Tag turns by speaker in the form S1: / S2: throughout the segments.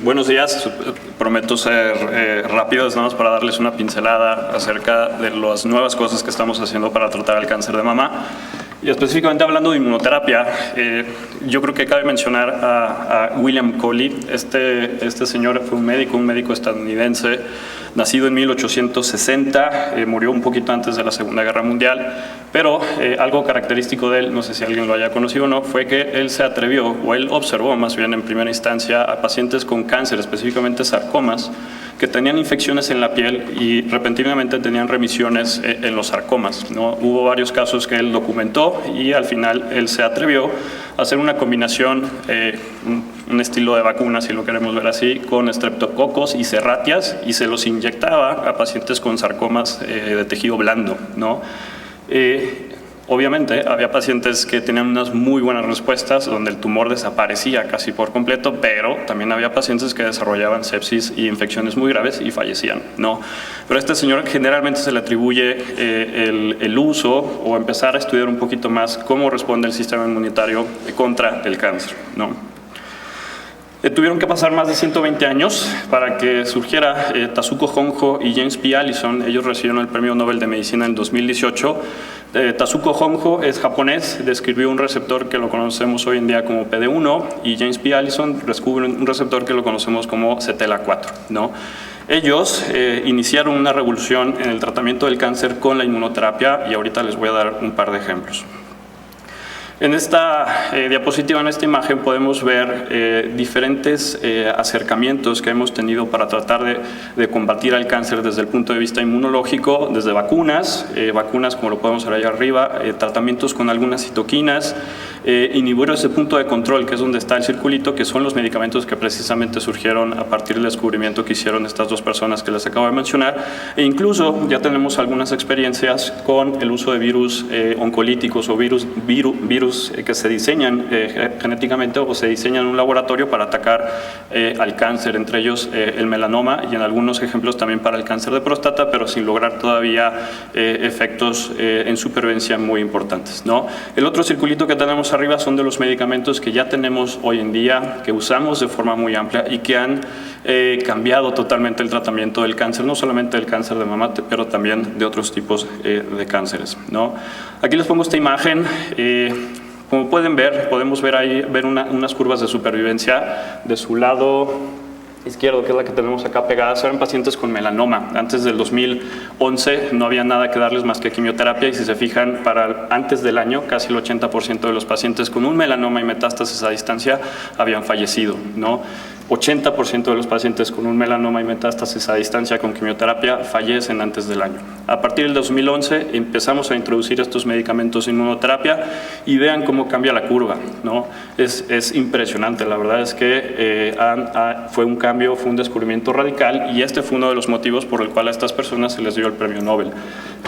S1: Buenos días, prometo ser rápido, nada más para darles una pincelada acerca de las nuevas cosas que estamos haciendo para tratar el cáncer de mama. Y específicamente hablando de inmunoterapia, yo creo que cabe mencionar a William Coley. Este señor fue un médico estadounidense, nacido en 1860, murió un poquito antes de la Segunda Guerra Mundial, pero algo característico de él, no sé si alguien lo haya conocido o no, fue que él se atrevió, o él observó más bien en primera instancia a pacientes con cáncer, específicamente sarcomas, que tenían infecciones en la piel y repentinamente tenían remisiones en los sarcomas, ¿no? Hubo varios casos que él documentó y al final él se atrevió a hacer una combinación, un estilo de vacuna, si lo queremos ver así, con estreptococos y serratias, y se los inyectaba a pacientes con sarcomas de tejido blando, ¿no? Obviamente había pacientes que tenían unas muy buenas respuestas donde el tumor desaparecía casi por completo, pero también había pacientes que desarrollaban sepsis y infecciones muy graves y fallecían, ¿no? Pero a este señor generalmente se le atribuye el uso o empezar a estudiar un poquito más cómo responde el sistema inmunitario contra el cáncer, ¿no? Tuvieron que pasar más de 120 años para que surgiera Tasuku Honjo y James P. Allison. Ellos recibieron el Premio Nobel de Medicina en 2018. Tasuku Honjo es japonés, describió un receptor que lo conocemos hoy en día como PD1, y James P. Allison descubre un receptor que lo conocemos como CTLA4, ¿no? Ellos iniciaron una revolución en el tratamiento del cáncer con la inmunoterapia, y ahorita les voy a dar un par de ejemplos. En esta diapositiva, en esta imagen, podemos ver diferentes acercamientos que hemos tenido para tratar de combatir el cáncer desde el punto de vista inmunológico, desde vacunas como lo podemos ver allá arriba, tratamientos con algunas citoquinas, inhibidores de punto de control, que es donde está el circulito, que son los medicamentos que precisamente surgieron a partir del descubrimiento que hicieron estas dos personas que les acabo de mencionar, e incluso ya tenemos algunas experiencias con el uso de virus oncolíticos o virus que se diseñan genéticamente o se diseñan en un laboratorio para atacar al cáncer, entre ellos el melanoma, y en algunos ejemplos también para el cáncer de próstata, pero sin lograr todavía efectos en supervivencia muy importantes, ¿no? El otro circulito que tenemos arriba son de los medicamentos que ya tenemos hoy en día, que usamos de forma muy amplia y que han cambiado totalmente el tratamiento del cáncer, no solamente del cáncer de mama, pero también de otros tipos de cánceres, ¿no? Aquí les pongo esta imagen. Como pueden ver, podemos ver ahí unas curvas de supervivencia. De su lado izquierdo, que es la que tenemos acá pegada, eran pacientes con melanoma. Antes del 2011 no había nada que darles más que quimioterapia, y si se fijan, antes del año casi el 80% de los pacientes con un melanoma y metástasis a distancia habían fallecido, ¿no? 80% de los pacientes con un melanoma y metástasis a distancia con quimioterapia fallecen antes del año. A partir del 2011 empezamos a introducir estos medicamentos de inmunoterapia y vean cómo cambia la curva, ¿no? Es impresionante, la verdad es que fue un cambio, fue un descubrimiento radical, y este fue uno de los motivos por el cual a estas personas se les dio el premio Nobel.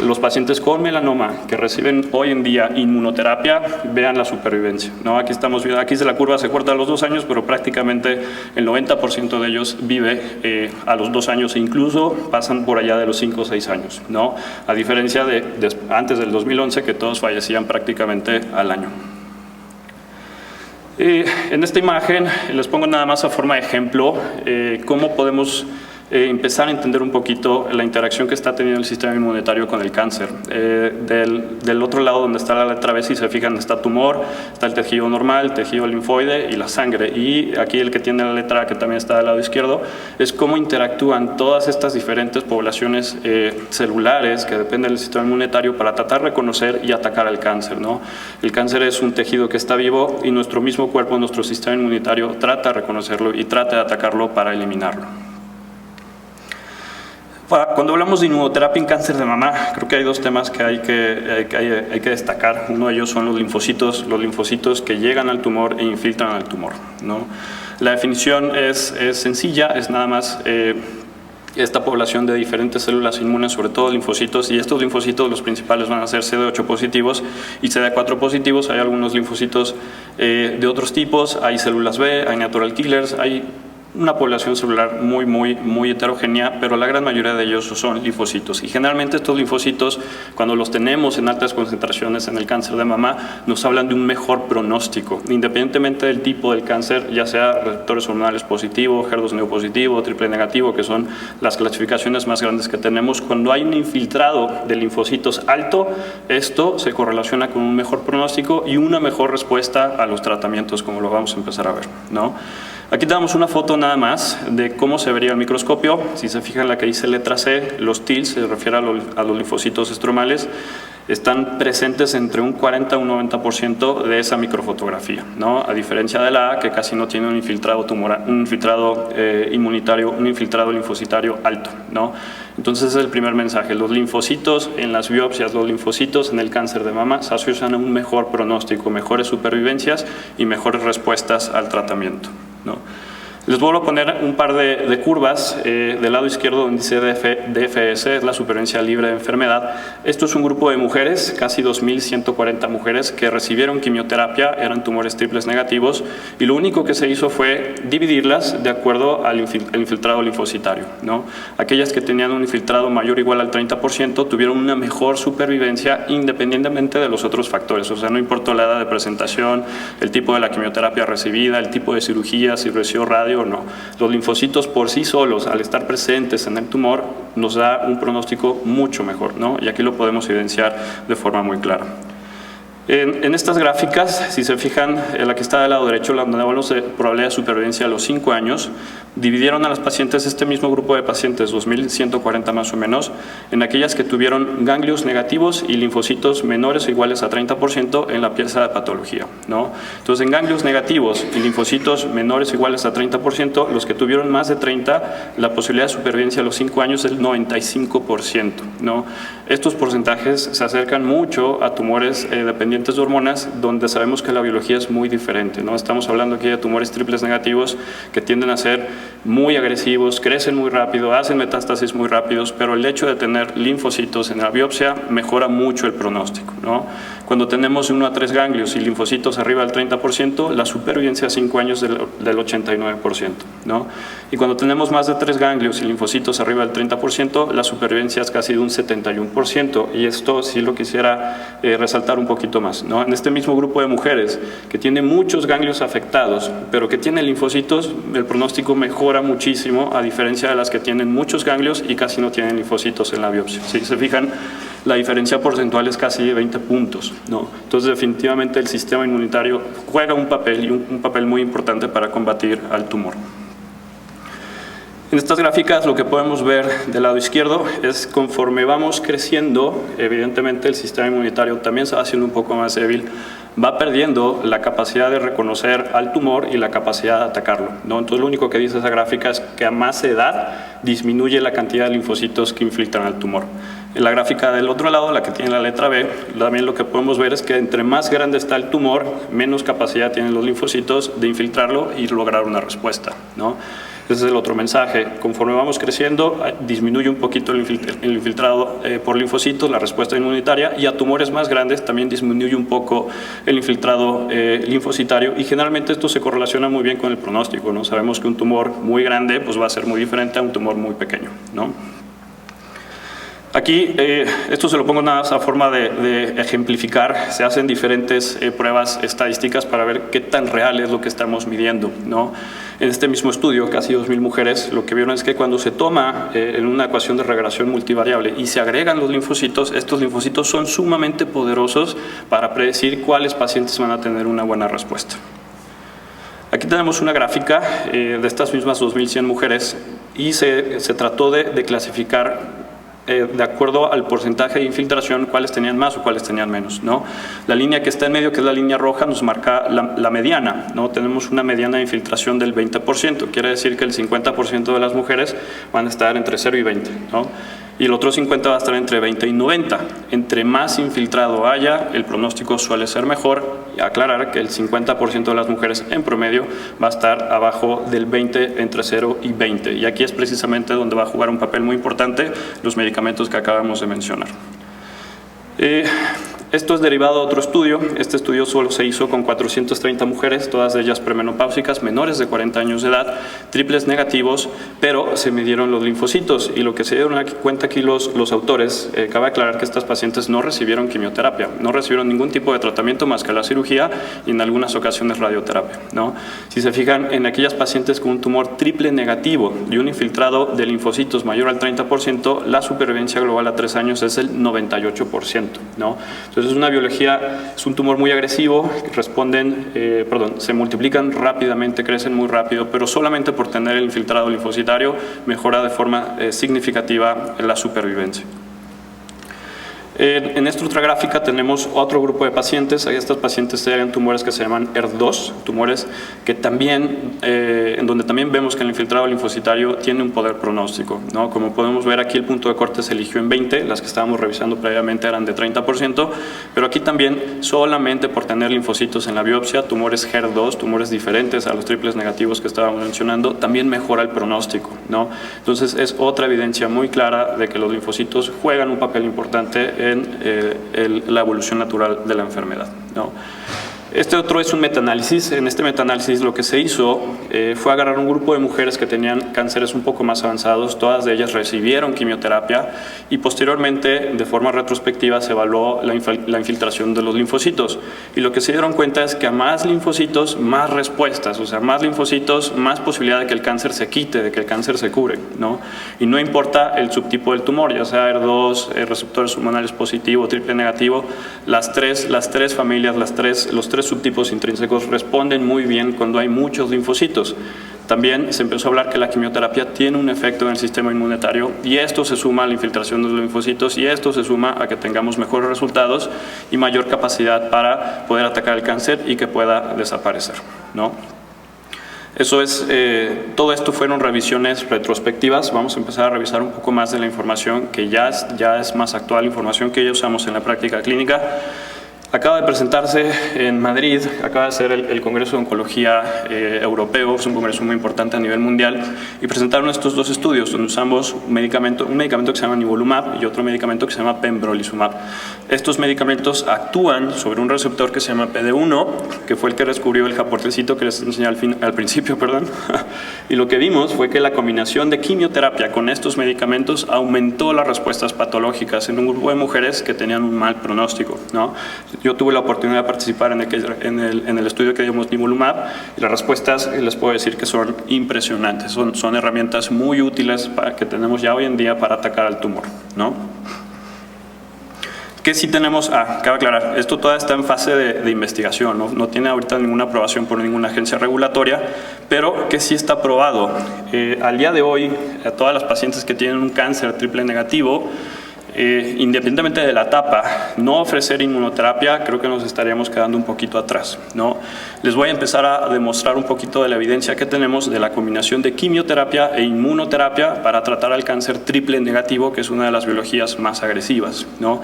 S1: Los pacientes con melanoma que reciben hoy en día inmunoterapia, vean la supervivencia, ¿no? Aquí estamos viendo, aquí la curva se corta a los 2 años, pero prácticamente el 90% de ellos vive a los 2 años, e incluso pasan por allá de los 5 o 6 años, ¿no? A diferencia de antes del 2011, que todos fallecían prácticamente al año. En esta imagen les pongo nada más a forma de ejemplo cómo podemos empezar a entender un poquito la interacción que está teniendo el sistema inmunitario con el cáncer. Del otro lado, donde está la letra B, si se fijan, está tumor, está el tejido normal, tejido linfoide y la sangre. Y aquí el que tiene la letra A, que también está del lado izquierdo, es cómo interactúan todas estas diferentes poblaciones celulares que dependen del sistema inmunitario para tratar de reconocer y atacar al cáncer, ¿no? El cáncer es un tejido que está vivo, y nuestro mismo cuerpo, nuestro sistema inmunitario, trata de reconocerlo y trata de atacarlo para eliminarlo. Cuando hablamos de inmunoterapia en cáncer de mama, creo que hay 2 temas que hay que destacar. Uno de ellos son los linfocitos que llegan al tumor e infiltran al tumor, ¿no? La definición es sencilla, es nada más esta población de diferentes células inmunes, sobre todo linfocitos, y estos linfocitos, los principales, van a ser CD8 positivos y CD4 positivos. Hay algunos linfocitos de otros tipos, hay células B, hay natural killers, hay una población celular muy heterogénea, pero la gran mayoría de ellos son linfocitos. Y generalmente estos linfocitos, cuando los tenemos en altas concentraciones en el cáncer de mama, nos hablan de un mejor pronóstico, independientemente del tipo del cáncer, ya sea receptores hormonales positivos, HER2 neopositivo, triple negativo, que son las clasificaciones más grandes que tenemos. Cuando hay un infiltrado de linfocitos alto, esto se correlaciona con un mejor pronóstico y una mejor respuesta a los tratamientos, como lo vamos a empezar a ver, ¿no? Aquí tenemos una foto nada más de cómo se vería el microscopio. Si se fijan la que dice letra C, los TILs, se refiere a los linfocitos estromales, están presentes entre un 40 a un 90% de esa microfotografía, ¿no? A diferencia de la A, que casi no tiene un infiltrado tumoral, un infiltrado inmunitario, un infiltrado linfocitario alto, ¿no? Entonces ese es el primer mensaje. Los linfocitos en las biopsias, los linfocitos en el cáncer de mama se asocian a un mejor pronóstico, mejores supervivencias y mejores respuestas al tratamiento, ¿no? Les vuelvo a poner un par de curvas. Del lado izquierdo donde dice DFS, es la supervivencia libre de enfermedad. Esto es un grupo de mujeres, casi 2.140 mujeres que recibieron quimioterapia, eran tumores triples negativos, y lo único que se hizo fue dividirlas de acuerdo al infiltrado linfocitario, ¿no? Aquellas que tenían un infiltrado mayor o igual al 30% tuvieron una mejor supervivencia independientemente de los otros factores, o sea, no importó la edad de presentación, el tipo de la quimioterapia recibida, el tipo de cirugía, si recibió radio o no. Los linfocitos por sí solos, al estar presentes en el tumor, nos da un pronóstico mucho mejor, ¿no? Y aquí lo podemos evidenciar de forma muy clara. En estas gráficas, si se fijan, en la que está del lado derecho, donde hablamos de probabilidad de supervivencia a los 5 años, dividieron a las pacientes, este mismo grupo de pacientes, 2.140 más o menos, en aquellas que tuvieron ganglios negativos y linfocitos menores o iguales a 30% en la pieza de patología, ¿no? Entonces, en ganglios negativos y linfocitos menores o iguales a 30%, los que tuvieron más de 30, la posibilidad de supervivencia a los 5 años es el 95%, ¿no? Estos porcentajes se acercan mucho a tumores dependientes de hormonas, donde sabemos que la biología es muy diferente, ¿no? Estamos hablando aquí de tumores triples negativos que tienden a ser muy agresivos, crecen muy rápido, hacen metástasis muy rápidos, pero el hecho de tener linfocitos en la biopsia mejora mucho el pronóstico, ¿no? Cuando tenemos 1 a 3 ganglios y linfocitos arriba del 30%, la supervivencia a 5 años del 89%, ¿no? Y cuando tenemos más de 3 ganglios y linfocitos arriba del 30%, la supervivencia es casi de un 71%, y esto sí lo quisiera resaltar un poquito más, ¿no? En este mismo grupo de mujeres que tiene muchos ganglios afectados, pero que tiene linfocitos, el pronóstico mejora muchísimo, a diferencia de las que tienen muchos ganglios y casi no tienen linfocitos en la biopsia. Si se fijan, la diferencia porcentual es casi de 20 puntos, ¿no? Entonces, definitivamente el sistema inmunitario juega un papel, y un papel muy importante para combatir al tumor. En estas gráficas lo que podemos ver del lado izquierdo es conforme vamos creciendo, evidentemente el sistema inmunitario también se va haciendo un poco más débil, va perdiendo la capacidad de reconocer al tumor y la capacidad de atacarlo, ¿no? Entonces lo único que dice esa gráfica es que a más edad disminuye la cantidad de linfocitos que infiltran al tumor. En la gráfica del otro lado, la que tiene la letra B, también lo que podemos ver es que entre más grande está el tumor, menos capacidad tienen los linfocitos de infiltrarlo y lograr una respuesta, ¿no? Ese es el otro mensaje. Conforme vamos creciendo, disminuye un poquito el infiltrado por linfocitos, la respuesta inmunitaria, y a tumores más grandes también disminuye un poco el infiltrado linfocitario, y generalmente esto se correlaciona muy bien con el pronóstico, ¿no? Sabemos que un tumor muy grande pues va a ser muy diferente a un tumor muy pequeño, ¿no? Aquí, esto se lo pongo nada más a forma de ejemplificar. Se hacen diferentes pruebas estadísticas para ver qué tan real es lo que estamos midiendo, ¿no? En este mismo estudio, casi 2.000 mujeres, lo que vieron es que cuando se toma en una ecuación de regresión multivariable y se agregan los linfocitos, estos linfocitos son sumamente poderosos para predecir cuáles pacientes van a tener una buena respuesta. Aquí tenemos una gráfica de estas mismas 2.100 mujeres, y se trató de clasificar de acuerdo al porcentaje de infiltración, cuáles tenían más o cuáles tenían menos, ¿no? La línea que está en medio, que es la línea roja, nos marca la mediana, ¿no? Tenemos una mediana de infiltración del 20%, quiere decir que el 50% de las mujeres van a estar entre 0 y 20, ¿no? Y el otro 50 va a estar entre 20 y 90. Entre más infiltrado haya, el pronóstico suele ser mejor. Y aclarar que el 50% de las mujeres en promedio va a estar abajo del 20, entre 0 y 20. Y aquí es precisamente donde va a jugar un papel muy importante los medicamentos que acabamos de mencionar. Esto es derivado de otro estudio. Este estudio solo se hizo con 430 mujeres, todas ellas premenopáusicas, menores de 40 años de edad, triples negativos, pero se midieron los linfocitos. Y lo que se dieron cuenta aquí los autores, cabe aclarar que estas pacientes no recibieron quimioterapia, no recibieron ningún tipo de tratamiento más que la cirugía y en algunas ocasiones radioterapia, ¿no? Si se fijan, en aquellas pacientes con un tumor triple negativo y un infiltrado de linfocitos mayor al 30%, la supervivencia global a 3 años es el 98%, ¿no? Entonces es una biología, es un tumor muy agresivo, se multiplican rápidamente, crecen muy rápido, pero solamente por tener el infiltrado linfocitario mejora de forma significativa la supervivencia. En esta otra gráfica tenemos otro grupo de pacientes. Estas pacientes tienen tumores que se llaman ER2, tumores que también, en donde también vemos que el infiltrado linfocitario tiene un poder pronóstico, ¿no? Como podemos ver aquí, el punto de corte se eligió en 20, las que estábamos revisando previamente eran de 30%, pero aquí también solamente por tener linfocitos en la biopsia, tumores HER2, tumores diferentes a los triples negativos que estábamos mencionando, también mejora el pronóstico, ¿no? Entonces es otra evidencia muy clara de que los linfocitos juegan un papel importante en la evolución natural de la enfermedad, ¿no? Este otro es un metaanálisis. En este metaanálisis lo que se hizo fue agarrar un grupo de mujeres que tenían cánceres un poco más avanzados, todas de ellas recibieron quimioterapia y posteriormente, de forma retrospectiva, se evaluó la infiltración de los linfocitos. Y lo que se dieron cuenta es que a más linfocitos, más respuestas, o sea, más linfocitos, más posibilidad de que el cáncer se quite, de que el cáncer se cure, ¿no? Y no importa el subtipo del tumor, ya sea ER2, receptores hormonales positivo, triple negativo, las tres familias, los tres subtipos intrínsecos responden muy bien cuando hay muchos linfocitos. También se empezó a hablar que la quimioterapia tiene un efecto en el sistema inmunitario y esto se suma a la infiltración de los linfocitos y esto se suma a que tengamos mejores resultados y mayor capacidad para poder atacar el cáncer y que pueda desaparecer, ¿no? Eso es, todo esto fueron revisiones retrospectivas. Vamos a empezar a revisar un poco más de la información que ya es más actual, información que ya usamos en la práctica clínica. Acaba de presentarse en Madrid, acaba de ser el Congreso de Oncología Europeo, es un congreso muy importante a nivel mundial, y presentaron estos dos estudios donde usamos un medicamento que se llama nivolumab y otro medicamento que se llama pembrolizumab. Estos medicamentos actúan sobre un receptor que se llama PD1, que fue el que descubrió el japortecito que les enseñé al principio, y lo que vimos fue que la combinación de quimioterapia con estos medicamentos aumentó las respuestas patológicas en un grupo de mujeres que tenían un mal pronóstico, ¿no? Yo tuve la oportunidad de participar en el estudio que dimos nivolumab y las respuestas les puedo decir que son impresionantes, son herramientas muy útiles que tenemos ya hoy en día para atacar al tumor, ¿no? ¿Qué sí tenemos? Cabe aclarar, esto todavía está en fase de investigación, no tiene ahorita ninguna aprobación por ninguna agencia regulatoria, pero que sí está aprobado. Al día de hoy, a todas las pacientes que tienen un cáncer triple negativo, independientemente de la etapa, no ofrecer inmunoterapia, creo que nos estaríamos quedando un poquito atrás, ¿no? Les voy a empezar a demostrar un poquito de la evidencia que tenemos de la combinación de quimioterapia e inmunoterapia para tratar al cáncer triple negativo, que es una de las biologías más agresivas, ¿no?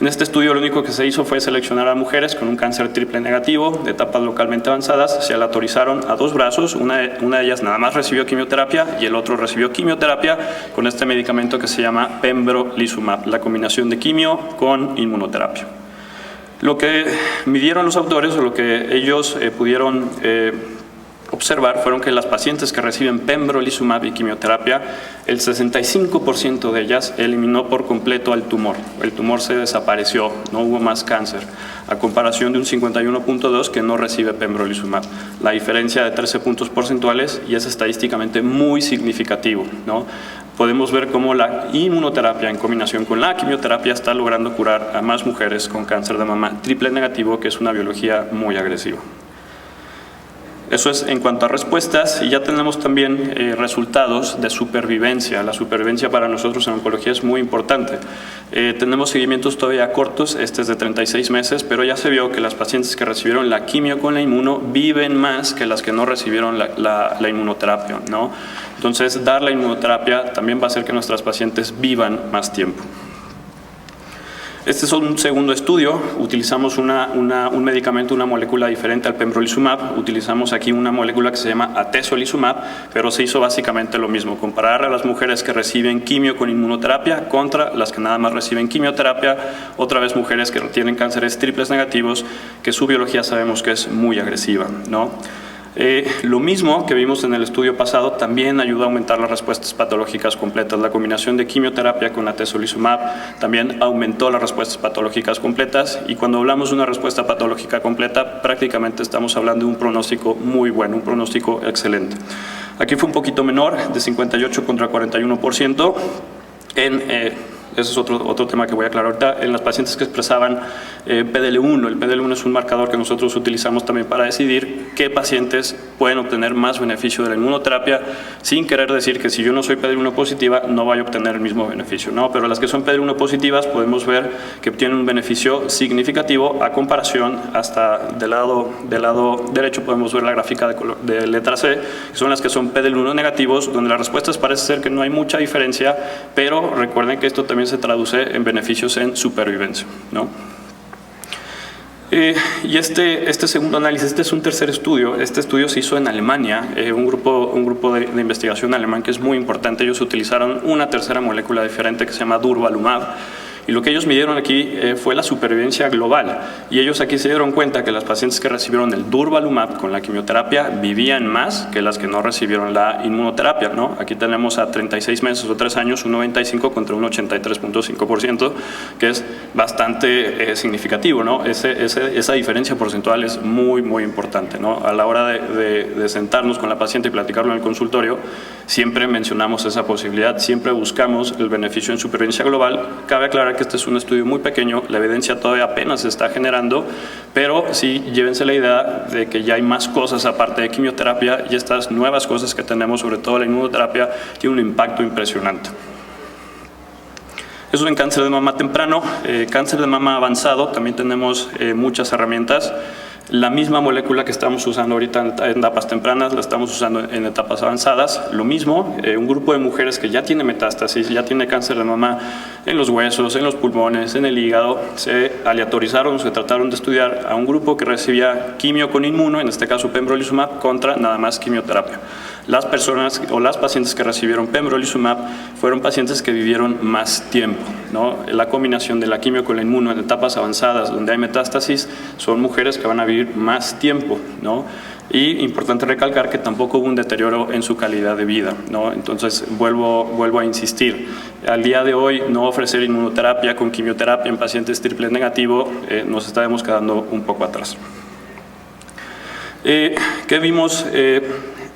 S1: En este estudio lo único que se hizo fue seleccionar a mujeres con un cáncer triple negativo de etapas localmente avanzadas, se aleatorizaron a dos brazos, una de ellas nada más recibió quimioterapia y el otro recibió quimioterapia con este medicamento que se llama pembrolizumab, la combinación de quimio con inmunoterapia. Lo que midieron los autores o lo que ellos pudieron observar fueron que las pacientes que reciben pembrolizumab y quimioterapia, el 65% de ellas eliminó por completo al tumor. El tumor se desapareció, no hubo más cáncer, a comparación de un 51.2% que no recibe pembrolizumab. La diferencia de 13 puntos porcentuales y es estadísticamente muy significativo, ¿no? Podemos ver cómo la inmunoterapia en combinación con la quimioterapia está logrando curar a más mujeres con cáncer de mama triple negativo, que es una biología muy agresiva. Eso es en cuanto a respuestas, y ya tenemos también resultados de supervivencia. La supervivencia para nosotros en oncología es muy importante. Tenemos seguimientos todavía cortos, este es de 36 meses, pero ya se vio que las pacientes que recibieron la quimio con la inmuno viven más que las que no recibieron la inmunoterapia, ¿no? Entonces, dar la inmunoterapia también va a hacer que nuestras pacientes vivan más tiempo. Este es un segundo estudio. Utilizamos un medicamento, una molécula diferente al pembrolizumab. Utilizamos aquí una molécula que se llama atezolizumab, pero se hizo básicamente lo mismo. Comparar a las mujeres que reciben quimio con inmunoterapia contra las que nada más reciben quimioterapia. Otra vez mujeres que tienen cánceres triples negativos, que su biología sabemos que es muy agresiva, ¿no? Lo mismo que vimos en el estudio pasado también ayuda a aumentar las respuestas patológicas completas. La combinación de quimioterapia con atezolizumab también aumentó las respuestas patológicas completas, y cuando hablamos de una respuesta patológica completa prácticamente estamos hablando de un pronóstico muy bueno, un pronóstico excelente. Aquí fue un poquito menor, de 58 contra 41%. Ese es otro tema que voy a aclarar ahorita. En las pacientes que expresaban PDL1, el PDL1 es un marcador que nosotros utilizamos también para decidir qué pacientes pueden obtener más beneficio de la inmunoterapia, sin querer decir que si yo no soy PDL1 positiva no voy a obtener el mismo beneficio, ¿no? Pero las que son PDL1 positivas podemos ver que obtienen un beneficio significativo a comparación, hasta del lado derecho podemos ver la gráfica de letra C, que son las que son PDL1 negativos, donde las respuestas parece ser que no hay mucha diferencia, pero recuerden que esto también se traduce en beneficios en supervivencia, ¿no? Y este segundo análisis, este es un tercer estudio. Este estudio se hizo en Alemania, un grupo de investigación alemán que es muy importante. Ellos utilizaron una tercera molécula diferente que se llama durvalumab, y lo que ellos midieron aquí fue la supervivencia global, y ellos aquí se dieron cuenta que las pacientes que recibieron el durvalumab con la quimioterapia vivían más que las que no recibieron la inmunoterapia, ¿no? Aquí tenemos a 36 meses o 3 años un 95 contra un 83.5%, que es bastante significativo, ¿no? Esa diferencia porcentual es muy importante, ¿no? A la hora de sentarnos con la paciente y platicarlo en el consultorio, siempre mencionamos esa posibilidad, siempre buscamos el beneficio en supervivencia global. Cabe aclarar que este es un estudio muy pequeño, la evidencia todavía apenas se está generando, pero sí llévense la idea de que ya hay más cosas aparte de quimioterapia, y estas nuevas cosas que tenemos, sobre todo la inmunoterapia, tiene un impacto impresionante. Eso en cáncer de mama temprano. Cáncer de mama avanzado también tenemos muchas herramientas. La misma molécula que estamos usando ahorita en etapas tempranas la estamos usando en etapas avanzadas. Lo mismo, un grupo de mujeres que ya tiene metástasis, ya tiene cáncer de mama en los huesos, en los pulmones, en el hígado, se aleatorizaron, se trataron de estudiar a un grupo que recibía quimio con inmuno, en este caso pembrolizumab, contra nada más quimioterapia. Las personas o las pacientes que recibieron pembrolizumab fueron pacientes que vivieron más tiempo, ¿no? La combinación de la quimio con la inmuno en etapas avanzadas donde hay metástasis son mujeres que van a vivir más tiempo, ¿no? Y importante recalcar que tampoco hubo un deterioro en su calidad de vida, ¿no? Entonces vuelvo a insistir, al día de hoy no ofrecer inmunoterapia con quimioterapia en pacientes triple negativo nos estaremos quedando un poco atrás. ¿Qué vimos?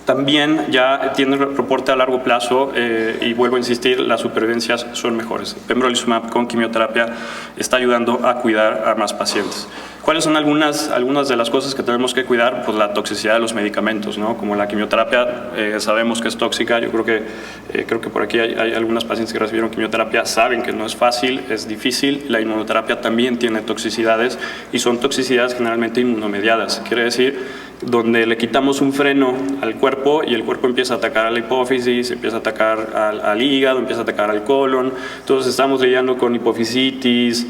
S1: También ya tiene reporte a largo plazo y vuelvo a insistir, las supervivencias son mejores. Pembrolizumab con quimioterapia está ayudando a cuidar a más pacientes. ¿Cuáles son algunas de las cosas que tenemos que cuidar? Pues la toxicidad de los medicamentos, ¿no? Como la quimioterapia sabemos que es tóxica. Yo creo que por aquí hay algunas pacientes que recibieron quimioterapia, saben que no es fácil, es difícil. La inmunoterapia también tiene toxicidades, y son toxicidades generalmente inmunomediadas. Quiere decir, donde le quitamos un freno al cuerpo y el cuerpo empieza a atacar a la hipófisis, empieza a atacar al hígado, empieza a atacar al colon. Entonces estamos lidiando con hipofisitis,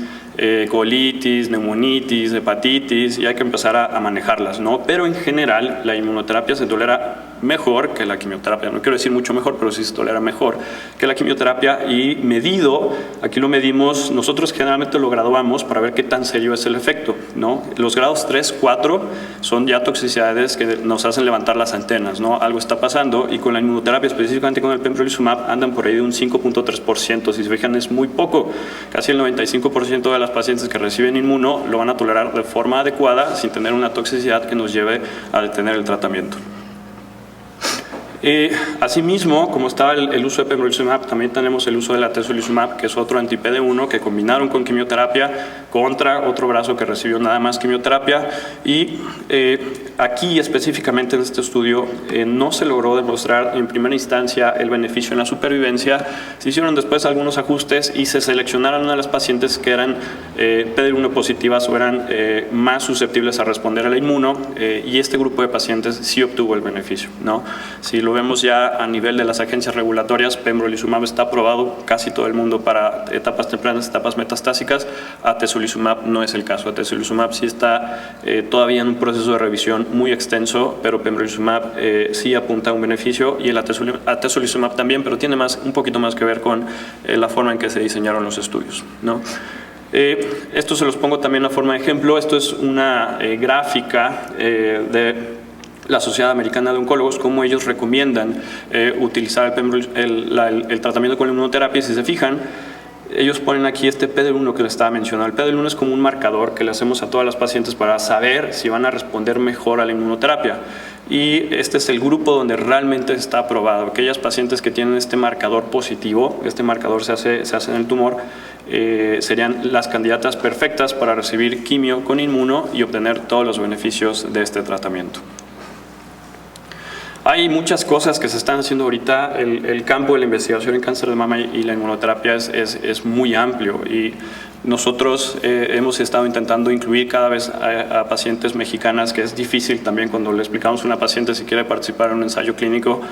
S1: colitis, neumonitis, hepatitis, y hay que empezar a manejarlas, ¿no? Pero en general la inmunoterapia se tolera mejor que la quimioterapia. No quiero decir mucho mejor, pero sí se tolera mejor que la quimioterapia, y medido, aquí lo medimos, nosotros generalmente lo graduamos para ver qué tan serio es el efecto, ¿no? Los grados 3, 4 son ya toxicidades que nos hacen levantar las antenas, ¿no? Algo está pasando, y con la inmunoterapia, específicamente con el pembrolizumab, andan por ahí de un 5.3%, si se fijan es muy poco. Casi el 95% de las pacientes que reciben inmuno lo van a tolerar de forma adecuada, sin tener una toxicidad que nos lleve a detener el tratamiento. Asimismo, como estaba el uso de pembrolizumab, también tenemos el uso del atezolizumab, que es otro anti-PD1 que combinaron con quimioterapia contra otro brazo que recibió nada más quimioterapia, y Aquí específicamente en este estudio no se logró demostrar en primera instancia el beneficio en la supervivencia. Se hicieron después algunos ajustes y se seleccionaron a las pacientes que eran PD-L1 positivas o eran más susceptibles a responder a la inmuno, y este grupo de pacientes sí obtuvo el beneficio, ¿no? Si lo vemos ya a nivel de las agencias regulatorias, pembrolizumab está aprobado casi todo el mundo para etapas tempranas, etapas metastásicas. Atezolizumab no es el caso. Atezolizumab sí está todavía en un proceso de revisión muy extenso, pero pembrolizumab sí apunta a un beneficio, y el atezolizumab también, pero tiene un poquito más que ver con la forma en que se diseñaron los estudios, ¿no? Esto se los pongo también a forma de ejemplo. Esto es una gráfica de la Sociedad Americana de Oncólogos, cómo ellos recomiendan utilizar el tratamiento con la inmunoterapia. Si se fijan, ellos ponen aquí este PD-L1 que les estaba mencionando. El PD-L1 es como un marcador que le hacemos a todas las pacientes para saber si van a responder mejor a la inmunoterapia. Y este es el grupo donde realmente está aprobado. Aquellas pacientes que tienen este marcador positivo, este marcador se hace en el tumor, serían las candidatas perfectas para recibir quimio con inmuno y obtener todos los beneficios de este tratamiento. Hay muchas cosas que se están haciendo ahorita. El campo de la investigación en cáncer de mama y la inmunoterapia es muy amplio, y nosotros hemos estado intentando incluir cada vez a pacientes mexicanas, que es difícil también cuando le explicamos a una paciente si quiere participar en un ensayo clínico.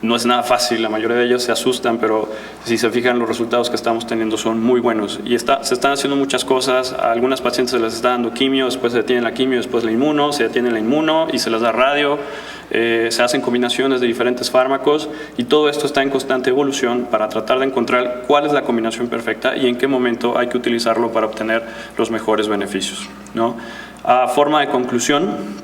S1: No es nada fácil, la mayoría de ellos se asustan, pero si se fijan, los resultados que estamos teniendo son muy buenos. Y se están haciendo muchas cosas. A algunas pacientes se les está dando quimio, después se detiene la quimio, después la inmuno, se detiene la inmuno y se les da radio. Se hacen combinaciones de diferentes fármacos, y todo esto está en constante evolución para tratar de encontrar cuál es la combinación perfecta y en qué momento hay que utilizarlo para obtener los mejores beneficios, ¿no? A forma de conclusión,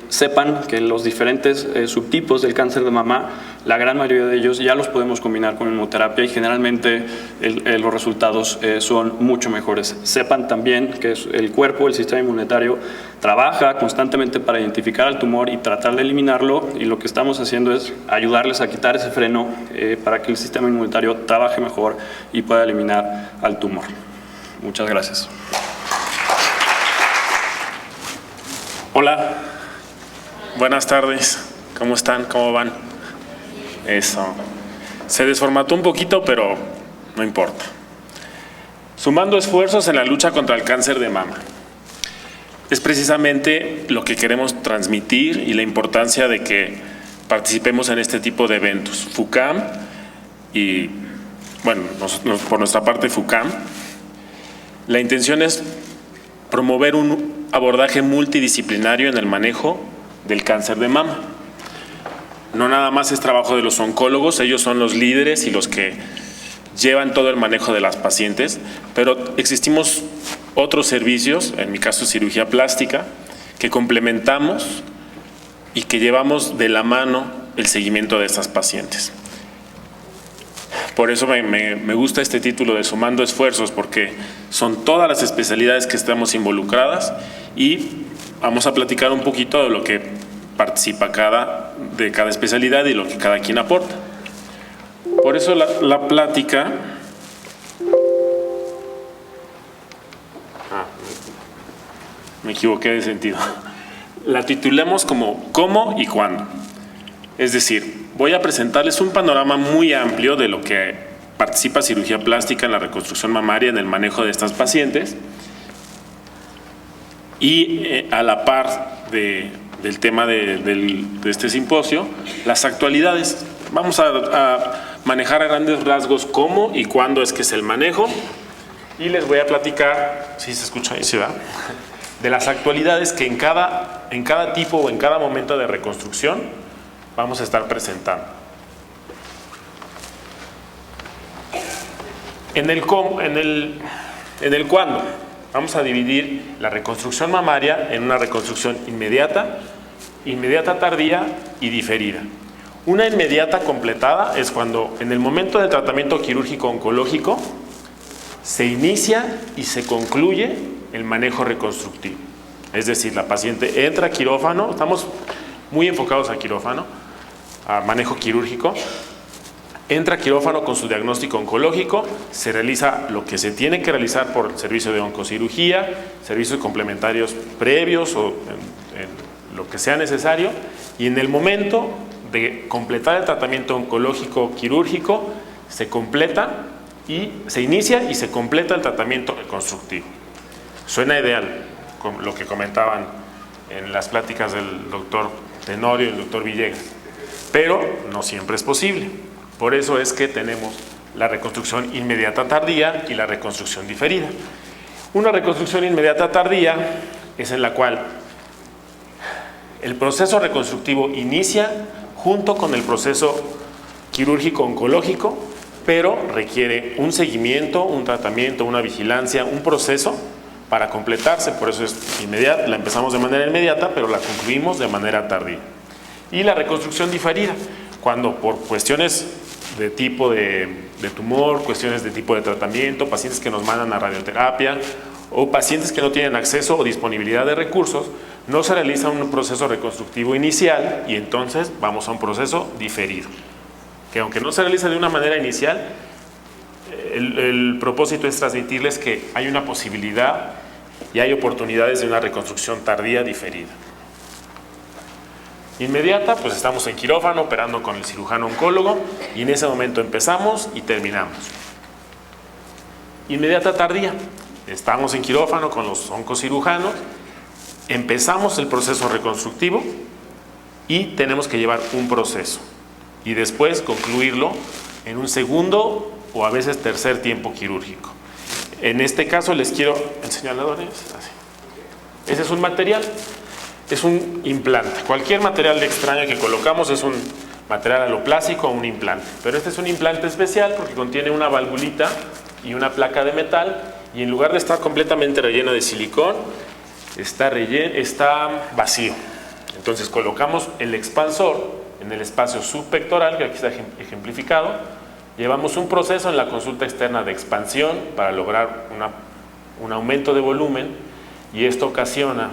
S1: sepan que los diferentes subtipos del cáncer de mama, la gran mayoría de ellos ya los podemos combinar con inmunoterapia, y generalmente los resultados son mucho mejores. Sepan también que el cuerpo, el sistema inmunitario, trabaja constantemente para identificar al tumor y tratar de eliminarlo, y lo que estamos haciendo es ayudarles a quitar ese freno para que el sistema inmunitario trabaje mejor y pueda eliminar al tumor. Muchas gracias.
S2: Hola, buenas tardes, ¿cómo están? ¿Cómo van? Eso, se desformató un poquito, pero no importa. Sumando esfuerzos en la lucha contra el cáncer de mama. Es precisamente lo que queremos transmitir y la importancia de que participemos en este tipo de eventos. FUCAM y, bueno, por nuestra parte FUCAM, la intención es promover un abordaje multidisciplinario en el manejo del cáncer de mama. No nada más es trabajo de los oncólogos, ellos son los líderes y los que llevan todo el manejo de las pacientes, pero existimos otros servicios, en mi caso cirugía plástica, que complementamos y que llevamos de la mano el seguimiento de estas pacientes. Por eso me gusta este título de Sumando Esfuerzos, porque son todas las especialidades que estamos involucradas, y vamos a platicar un poquito de lo que participa de cada especialidad y lo que cada quien aporta. Por eso la plática me equivoqué de sentido. La titulemos como ¿Cómo y cuándo? Es decir, voy a presentarles un panorama muy amplio de lo que participa cirugía plástica en la reconstrucción mamaria, en el manejo de estas pacientes, y a la par del tema de este simposio, las actualidades. Vamos a manejar a grandes rasgos cómo y cuándo es que es el manejo, y les voy a platicar, si se escucha ahí, ¿sí va? De las actualidades que en cada tipo o en cada momento de reconstrucción vamos a estar presentando. En el cuándo, vamos a dividir la reconstrucción mamaria en una reconstrucción inmediata, tardía y diferida. Una inmediata completada es cuando en el momento del tratamiento quirúrgico oncológico se inicia y se concluye el manejo reconstructivo. Es decir, la paciente entra a quirófano, estamos muy enfocados a quirófano, a manejo quirúrgico, entra a quirófano con su diagnóstico oncológico, se realiza lo que se tiene que realizar por el servicio de oncocirugía, servicios complementarios previos o lo que sea necesario, y en el momento de completar el tratamiento oncológico quirúrgico, se completa y se inicia y se completa el tratamiento reconstructivo. Suena ideal, con lo que comentaban en las pláticas del doctor Tenorio y el doctor Villegas, pero no siempre es posible. Por eso es que tenemos la reconstrucción inmediata tardía y la reconstrucción diferida. Una reconstrucción inmediata tardía es en la cual el proceso reconstructivo inicia junto con el proceso quirúrgico oncológico, pero requiere un seguimiento, un tratamiento, una vigilancia, un proceso para completarse. Por eso es inmediata, la empezamos de manera inmediata, pero la concluimos de manera tardía. Y la reconstrucción diferida, cuando por cuestiones de tipo de tumor, cuestiones de tipo de tratamiento, pacientes que nos mandan a radioterapia o pacientes que no tienen acceso o disponibilidad de recursos, no se realiza un proceso reconstructivo inicial y entonces vamos a un proceso diferido, que aunque no se realiza de una manera inicial, el propósito es transmitirles que hay una posibilidad y hay oportunidades de una reconstrucción tardía diferida. Inmediata, pues estamos en quirófano operando con el cirujano oncólogo y en ese momento empezamos y terminamos. Inmediata tardía, estamos en quirófano con los oncocirujanos, empezamos el proceso reconstructivo y tenemos que llevar un proceso y después concluirlo en un segundo o a veces tercer tiempo quirúrgico. En este caso les quiero enseñar así. Ese es un material. Es un implante. Cualquier material extraño que colocamos es un material aloplásico o un implante. Pero este es un implante especial porque contiene una valvulita y una placa de metal y en lugar de estar completamente relleno de silicón, está vacío. Entonces colocamos el expansor en el espacio subpectoral, que aquí está ejemplificado. Llevamos un proceso en la consulta externa de expansión para lograr un aumento de volumen y esto ocasiona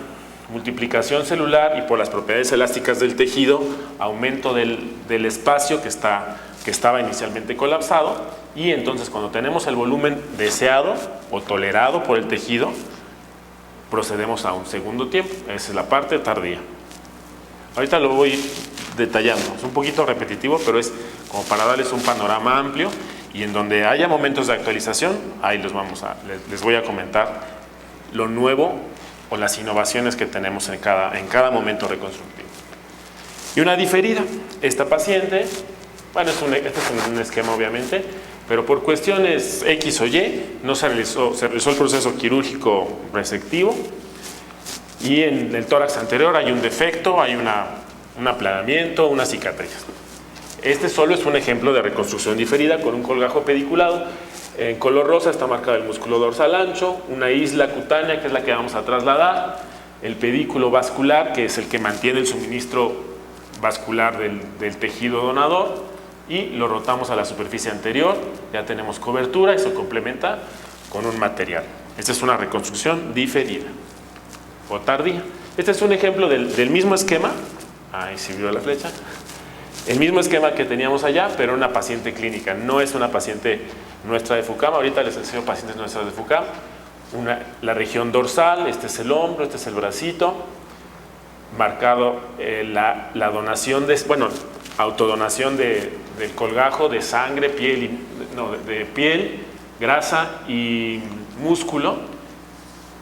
S2: multiplicación celular y por las propiedades elásticas del tejido, aumento del espacio que estaba inicialmente colapsado y entonces cuando tenemos el volumen deseado o tolerado por el tejido, procedemos a un segundo tiempo. Esa es la parte tardía. Ahorita lo voy detallando, es un poquito repetitivo, pero es como para darles un panorama amplio y en donde haya momentos de actualización, ahí les voy a comentar lo nuevo o las innovaciones que tenemos en cada momento reconstructivo. Y una diferida, esta paciente, bueno, este es un esquema obviamente, pero por cuestiones X o Y no se realizó el proceso quirúrgico resectivo y en el tórax anterior hay un defecto, hay un aplanamiento, una cicatriz. Este solo es un ejemplo de reconstrucción diferida con un colgajo pediculado. En color rosa está marcado el músculo dorsal ancho, una isla cutánea que es la que vamos a trasladar, el pedículo vascular que es el que mantiene el suministro vascular del tejido donador y lo rotamos a la superficie anterior, ya tenemos cobertura y se complementa con un material. Esta es una reconstrucción diferida o tardía. Este es un ejemplo del mismo esquema, ahí sí vio la flecha, el mismo esquema que teníamos allá, pero una paciente clínica, no es una paciente nuestra de FUCAM. Ahorita les enseño pacientes nuestras de FUCAM. La región dorsal, este es el hombro, este es el bracito, marcado la donación autodonación del colgajo de sangre, de piel, grasa y músculo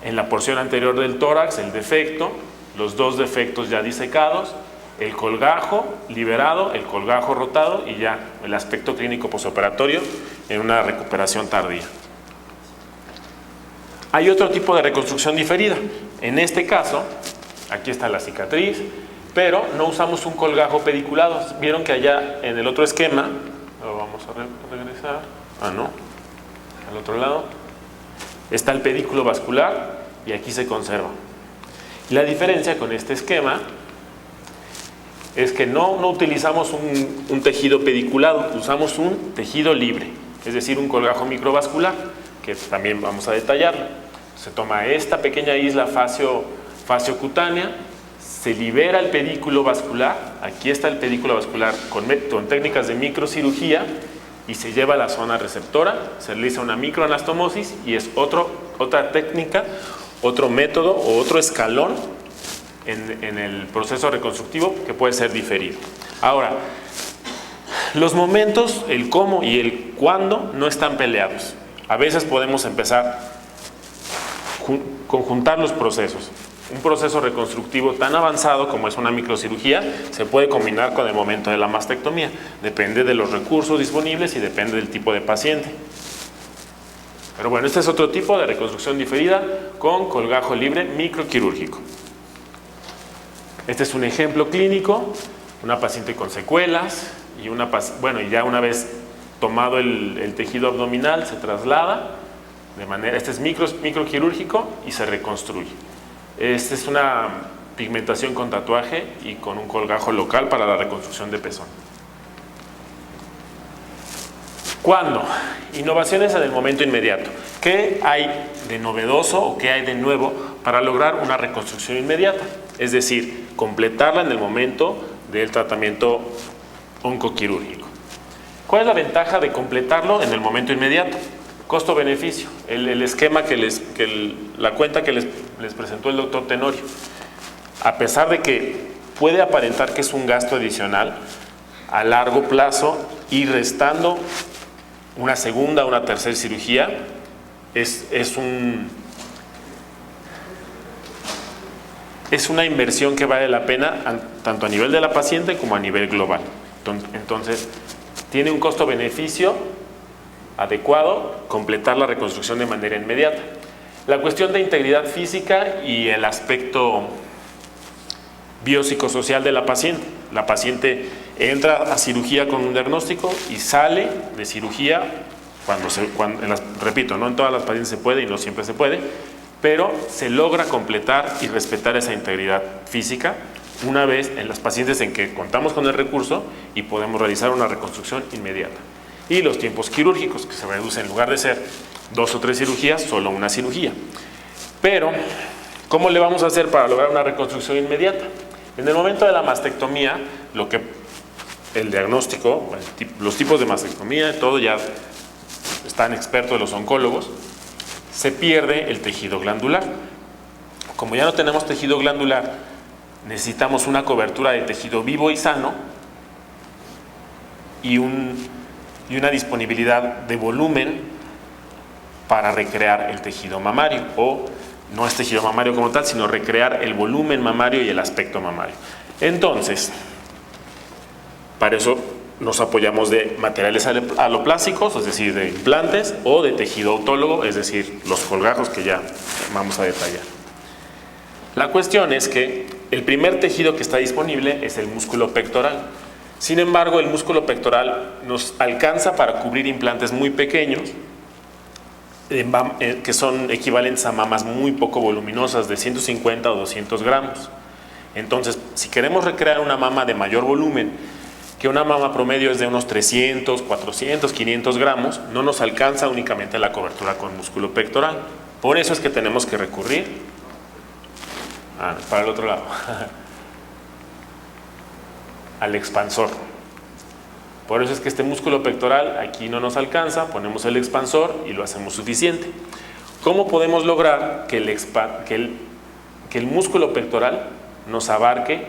S2: en la porción anterior del tórax, el defecto, los dos defectos ya disecados, el colgajo liberado, el colgajo rotado y ya el aspecto clínico posoperatorio en una recuperación tardía. Hay otro tipo de reconstrucción diferida. En este caso, aquí está la cicatriz, pero no usamos un colgajo pediculado. Vieron que allá en el otro esquema, lo vamos a regresar, no, al otro lado, está el pedículo vascular y aquí se conserva. La diferencia con este esquema es que no utilizamos un tejido pediculado, usamos un tejido libre, es decir, un colgajo microvascular, que también vamos a detallarlo. Se toma esta pequeña isla fasciocutánea, se libera el pedículo vascular, aquí está el pedículo vascular con técnicas de microcirugía y se lleva a la zona receptora, se realiza una microanastomosis y es otra técnica, otro método o otro escalón en el proceso reconstructivo que puede ser diferido. Ahora, los momentos, el cómo y el cuándo no están peleados. A veces podemos empezar conjuntar los procesos. Un proceso reconstructivo tan avanzado como es una microcirugía se puede combinar con el momento de la mastectomía. Depende de los recursos disponibles y depende del tipo de paciente. Pero bueno, este es otro tipo de reconstrucción diferida con colgajo libre microquirúrgico. Este es un ejemplo clínico, una paciente con secuelas y ya una vez tomado el tejido abdominal se traslada de manera, este es microquirúrgico y se reconstruye. Esta es una pigmentación con tatuaje y con un colgajo local para la reconstrucción de pezón. ¿Cuándo? Innovaciones en el momento inmediato. ¿Qué hay de novedoso o qué hay de nuevo para lograr una reconstrucción inmediata? Es decir, completarla en el momento del tratamiento oncoquirúrgico. ¿Cuál es la ventaja de completarlo en el momento inmediato? Costo-beneficio. El esquema la cuenta que les presentó el doctor Tenorio. A pesar de que puede aparentar que es un gasto adicional, a largo plazo y restando una segunda o una tercera cirugía, es una inversión que vale la pena tanto a nivel de la paciente como a nivel global. Entonces, tiene un costo-beneficio adecuado completar la reconstrucción de manera inmediata. La cuestión de integridad física y el aspecto biopsicosocial de la paciente. La paciente entra a cirugía con un diagnóstico y sale de cirugía repito, no en todas las pacientes se puede y no siempre se puede, pero se logra completar y respetar esa integridad física una vez en las pacientes en que contamos con el recurso y podemos realizar una reconstrucción inmediata. Y los tiempos quirúrgicos, que se reducen en lugar de ser 2 o 3 cirugías, solo una cirugía. Pero, ¿cómo le vamos a hacer para lograr una reconstrucción inmediata? En el momento de la mastectomía, el diagnóstico, los tipos de mastectomía, todo ya están expertos los oncólogos, se pierde el tejido glandular. Como ya no tenemos tejido glandular, necesitamos una cobertura de tejido vivo y sano y una disponibilidad de volumen para recrear el tejido mamario, o no es tejido mamario como tal, sino recrear el volumen mamario y el aspecto mamario. Entonces, para eso nos apoyamos de materiales aloplásicos, es decir, de implantes, o de tejido autólogo, es decir, los colgajos que ya vamos a detallar. La cuestión es que el primer tejido que está disponible es el músculo pectoral. Sin embargo, el músculo pectoral nos alcanza para cubrir implantes muy pequeños, que son equivalentes a mamas muy poco voluminosas, de 150 o 200 gramos. Entonces, si queremos recrear una mama de mayor volumen, que una mama promedio es de unos 300, 400, 500 gramos, no nos alcanza únicamente la cobertura con músculo pectoral. Por eso es que tenemos que recurrir para el otro lado, al expansor. Por eso es que este músculo pectoral aquí no nos alcanza, ponemos el expansor y lo hacemos suficiente. ¿Cómo podemos lograr que el músculo pectoral nos abarque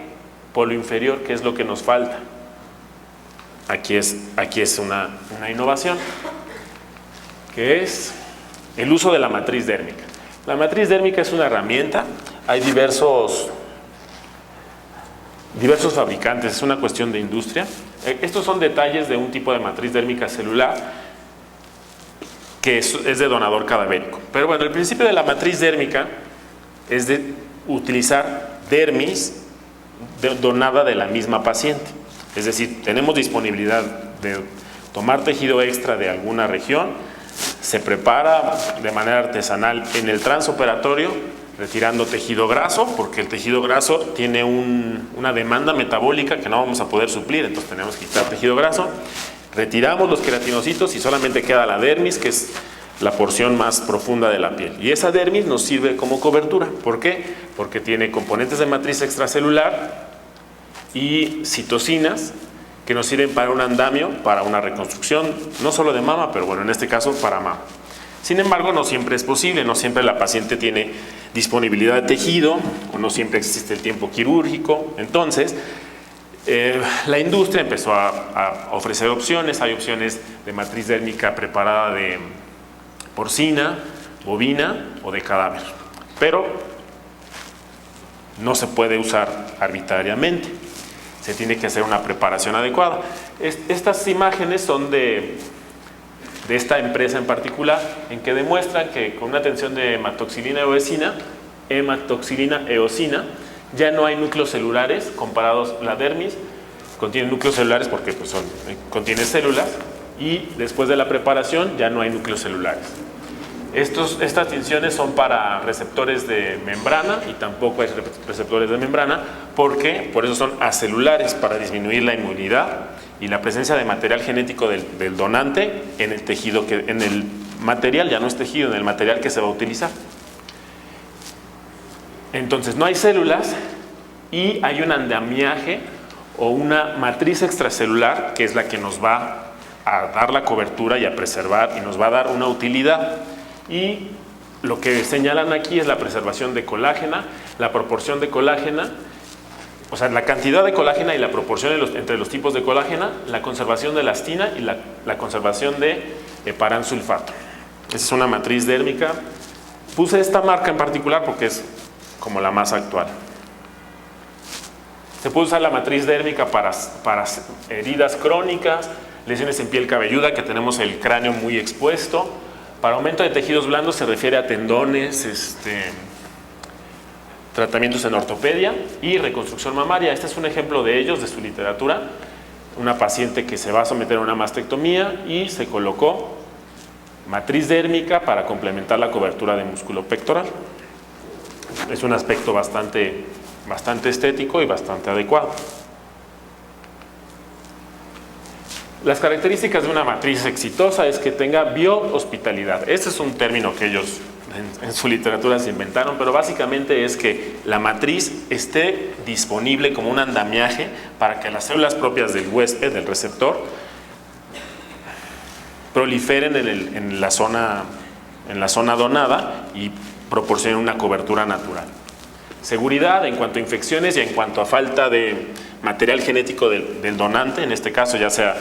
S2: por lo inferior, que es lo que nos falta? Aquí es una innovación, que es el uso de la matriz dérmica. La matriz dérmica es una herramienta, hay diversos fabricantes, es una cuestión de industria. Estos son detalles de un tipo de matriz dérmica celular que es de donador cadavérico. Pero bueno, el principio de la matriz dérmica es de utilizar dermis donada de la misma paciente. Es decir, tenemos disponibilidad de tomar tejido extra de alguna región, se prepara de manera artesanal en el transoperatorio, retirando tejido graso, porque el tejido graso tiene una demanda metabólica que no vamos a poder suplir, entonces tenemos que quitar tejido graso, retiramos los queratinocitos y solamente queda la dermis, que es la porción más profunda de la piel. Y esa dermis nos sirve como cobertura. ¿Por qué? Porque tiene componentes de matriz extracelular y citocinas que nos sirven para un andamio, para una reconstrucción, no solo de mama, pero bueno, en este caso para mama. Sin embargo, no siempre es posible, no siempre la paciente tiene disponibilidad de tejido o no siempre existe el tiempo quirúrgico. Entonces, la industria empezó a ofrecer opciones. Hay opciones de matriz dérmica preparada de porcina, bovina o de cadáver, pero no se puede usar arbitrariamente. Se tiene que hacer una preparación adecuada. Estas imágenes son de esta empresa en particular, en que demuestran que con una tensión de hematoxilina eosina, ya no hay núcleos celulares comparados. La dermis contiene núcleos celulares porque pues contiene células, y después de la preparación ya no hay núcleos celulares. Estas tensiones son para receptores de membrana y tampoco hay receptores de membrana, porque por eso son acelulares, para disminuir la inmunidad y la presencia de material genético del donante en el tejido, en el material, ya no es tejido, en el material que se va a utilizar. Entonces no hay células y hay un andamiaje o una matriz extracelular que es la que nos va a dar la cobertura y a preservar y nos va a dar una utilidad. Y lo que señalan aquí es la preservación de colágena, la proporción de colágena, o sea, la cantidad de colágena y la proporción entre los tipos de colágena, la conservación de elastina y la conservación de heparansulfato. Esa es una matriz dérmica. Puse esta marca en particular porque es como la más actual. Se puede usar la matriz dérmica para heridas crónicas, lesiones en piel cabelluda, que tenemos el cráneo muy expuesto. Para aumento de tejidos blandos se refiere a tendones, tratamientos en ortopedia y reconstrucción mamaria. Este es un ejemplo de ellos, de su literatura. Una paciente que se va a someter a una mastectomía y se colocó matriz dérmica para complementar la cobertura de músculo pectoral. Es un aspecto bastante estético y bastante adecuado. Las características de una matriz exitosa es que tenga biohospitalidad. Este es un término que ellos en su literatura se inventaron, pero básicamente es que la matriz esté disponible como un andamiaje para que las células propias del huésped, del receptor, proliferen en la zona donada y proporcionen una cobertura natural. Seguridad en cuanto a infecciones y en cuanto a falta de material genético del donante, en este caso ya sea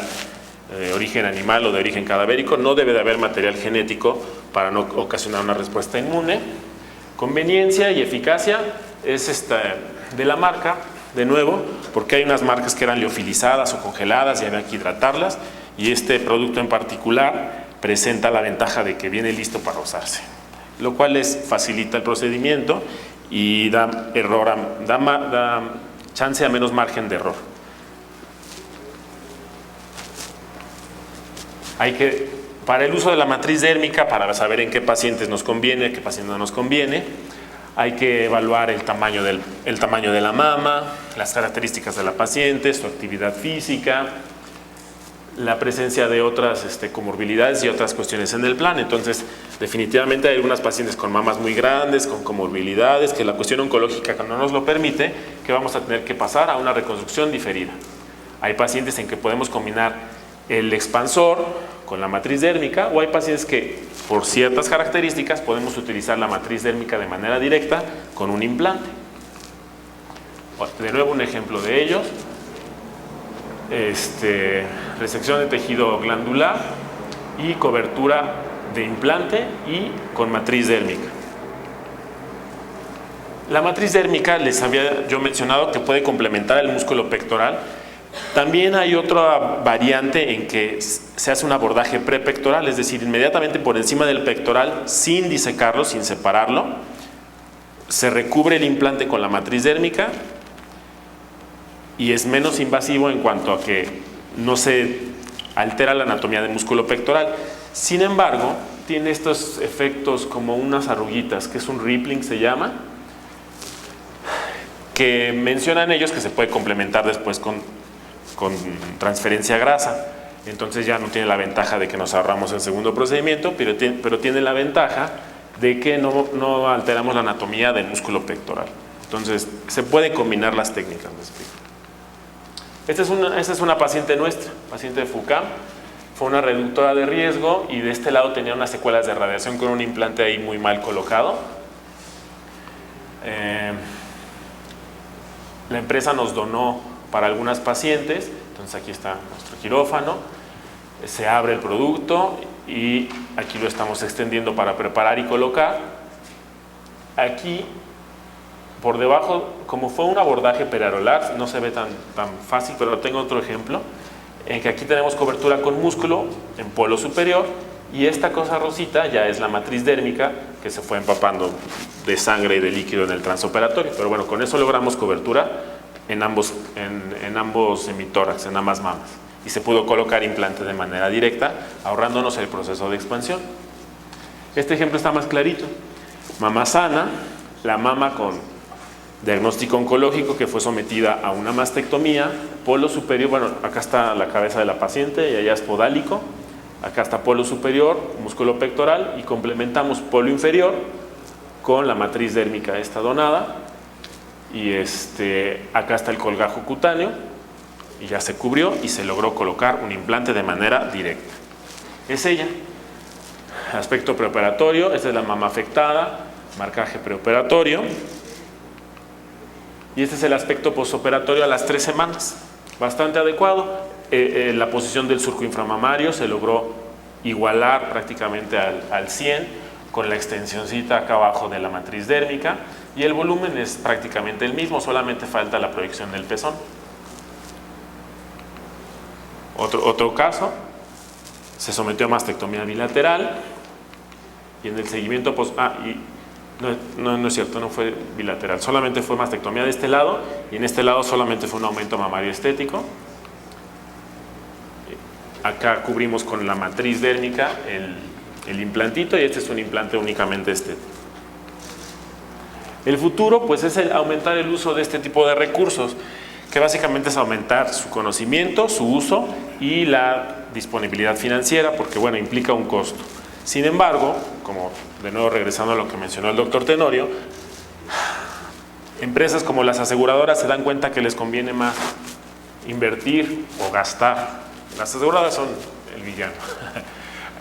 S2: de origen animal o de origen cadavérico, no debe de haber material genético para no ocasionar una respuesta inmune. Conveniencia y eficacia es de la marca, de nuevo, porque hay unas marcas que eran liofilizadas o congeladas y había que hidratarlas, y este producto en particular presenta la ventaja de que viene listo para usarse, lo cual facilita el procedimiento y da chance a menos margen de error. Para el uso de la matriz dérmica, para saber en qué pacientes nos conviene, en qué pacientes no nos conviene, hay que evaluar el tamaño de la mama, las características de la paciente, su actividad física, la presencia de otras comorbilidades y otras cuestiones en el plan. Entonces, definitivamente hay algunas pacientes con mamas muy grandes, con comorbilidades, que la cuestión oncológica no nos lo permite, que vamos a tener que pasar a una reconstrucción diferida. Hay pacientes en que podemos combinar el expansor con la matriz dérmica, o hay pacientes que por ciertas características podemos utilizar la matriz dérmica de manera directa con un implante. De nuevo un ejemplo de ellos. Resección de tejido glandular y cobertura de implante y con matriz dérmica. La matriz dérmica, les había yo mencionado que puede complementar el músculo pectoral. También hay otra variante en que se hace un abordaje prepectoral, es decir, inmediatamente por encima del pectoral, sin disecarlo, sin separarlo, se recubre el implante con la matriz dérmica y es menos invasivo en cuanto a que no se altera la anatomía del músculo pectoral. Sin embargo, tiene estos efectos como unas arruguitas, que es un rippling, se llama, que mencionan ellos que se puede complementar después con transferencia grasa. Entonces ya no tiene la ventaja de que nos ahorramos el segundo procedimiento, pero tiene la ventaja de que no alteramos la anatomía del músculo pectoral. Entonces se pueden combinar las técnicas, me explico. Esta es una paciente nuestra, paciente de FUCAM, Fue una reductora de riesgo y de este lado tenía unas secuelas de radiación con un implante ahí muy mal colocado. La empresa nos donó para algunas pacientes, entonces aquí está nuestro quirófano, se abre el producto y aquí lo estamos extendiendo para preparar y colocar. Aquí por debajo, como fue un abordaje periareolar, no se ve tan fácil, pero tengo otro ejemplo, en que aquí tenemos cobertura con músculo en polo superior y esta cosa rosita ya es la matriz dérmica que se fue empapando de sangre y de líquido en el transoperatorio, pero bueno, con eso logramos cobertura en ambos hemitórax, en ambas mamas, y se pudo colocar implante de manera directa, ahorrándonos el proceso de expansión. Este ejemplo está más clarito. Mama sana, la mama con diagnóstico oncológico que fue sometida a una mastectomía, polo superior, bueno, acá está la cabeza de la paciente y allá es podálico, acá está polo superior, músculo pectoral y complementamos polo inferior con la matriz dérmica esta donada y acá está el colgajo cutáneo y ya se cubrió y se logró colocar un implante de manera directa. Es ella. Aspecto preoperatorio, esta es la mama afectada, marcaje preoperatorio. Y este es el aspecto postoperatorio a las 3 semanas, bastante adecuado. La posición del surco inframamario se logró igualar prácticamente al 100 con la extensioncita acá abajo de la matriz dérmica y el volumen es prácticamente el mismo, solamente falta la proyección del pezón. Otro caso, se sometió a mastectomía bilateral y en el seguimiento no es cierto, no fue bilateral, solamente fue mastectomía de este lado y en este lado solamente fue un aumento mamario estético. Acá cubrimos con la matriz dérmica el implantito y este es un implante únicamente estético. El futuro pues es aumentar el uso de este tipo de recursos, que básicamente es aumentar su conocimiento, su uso y la disponibilidad financiera, porque bueno, implica un costo. Sin embargo, como de nuevo regresando a lo que mencionó el doctor Tenorio, empresas como las aseguradoras se dan cuenta que les conviene más invertir o gastar. Las aseguradoras son el villano.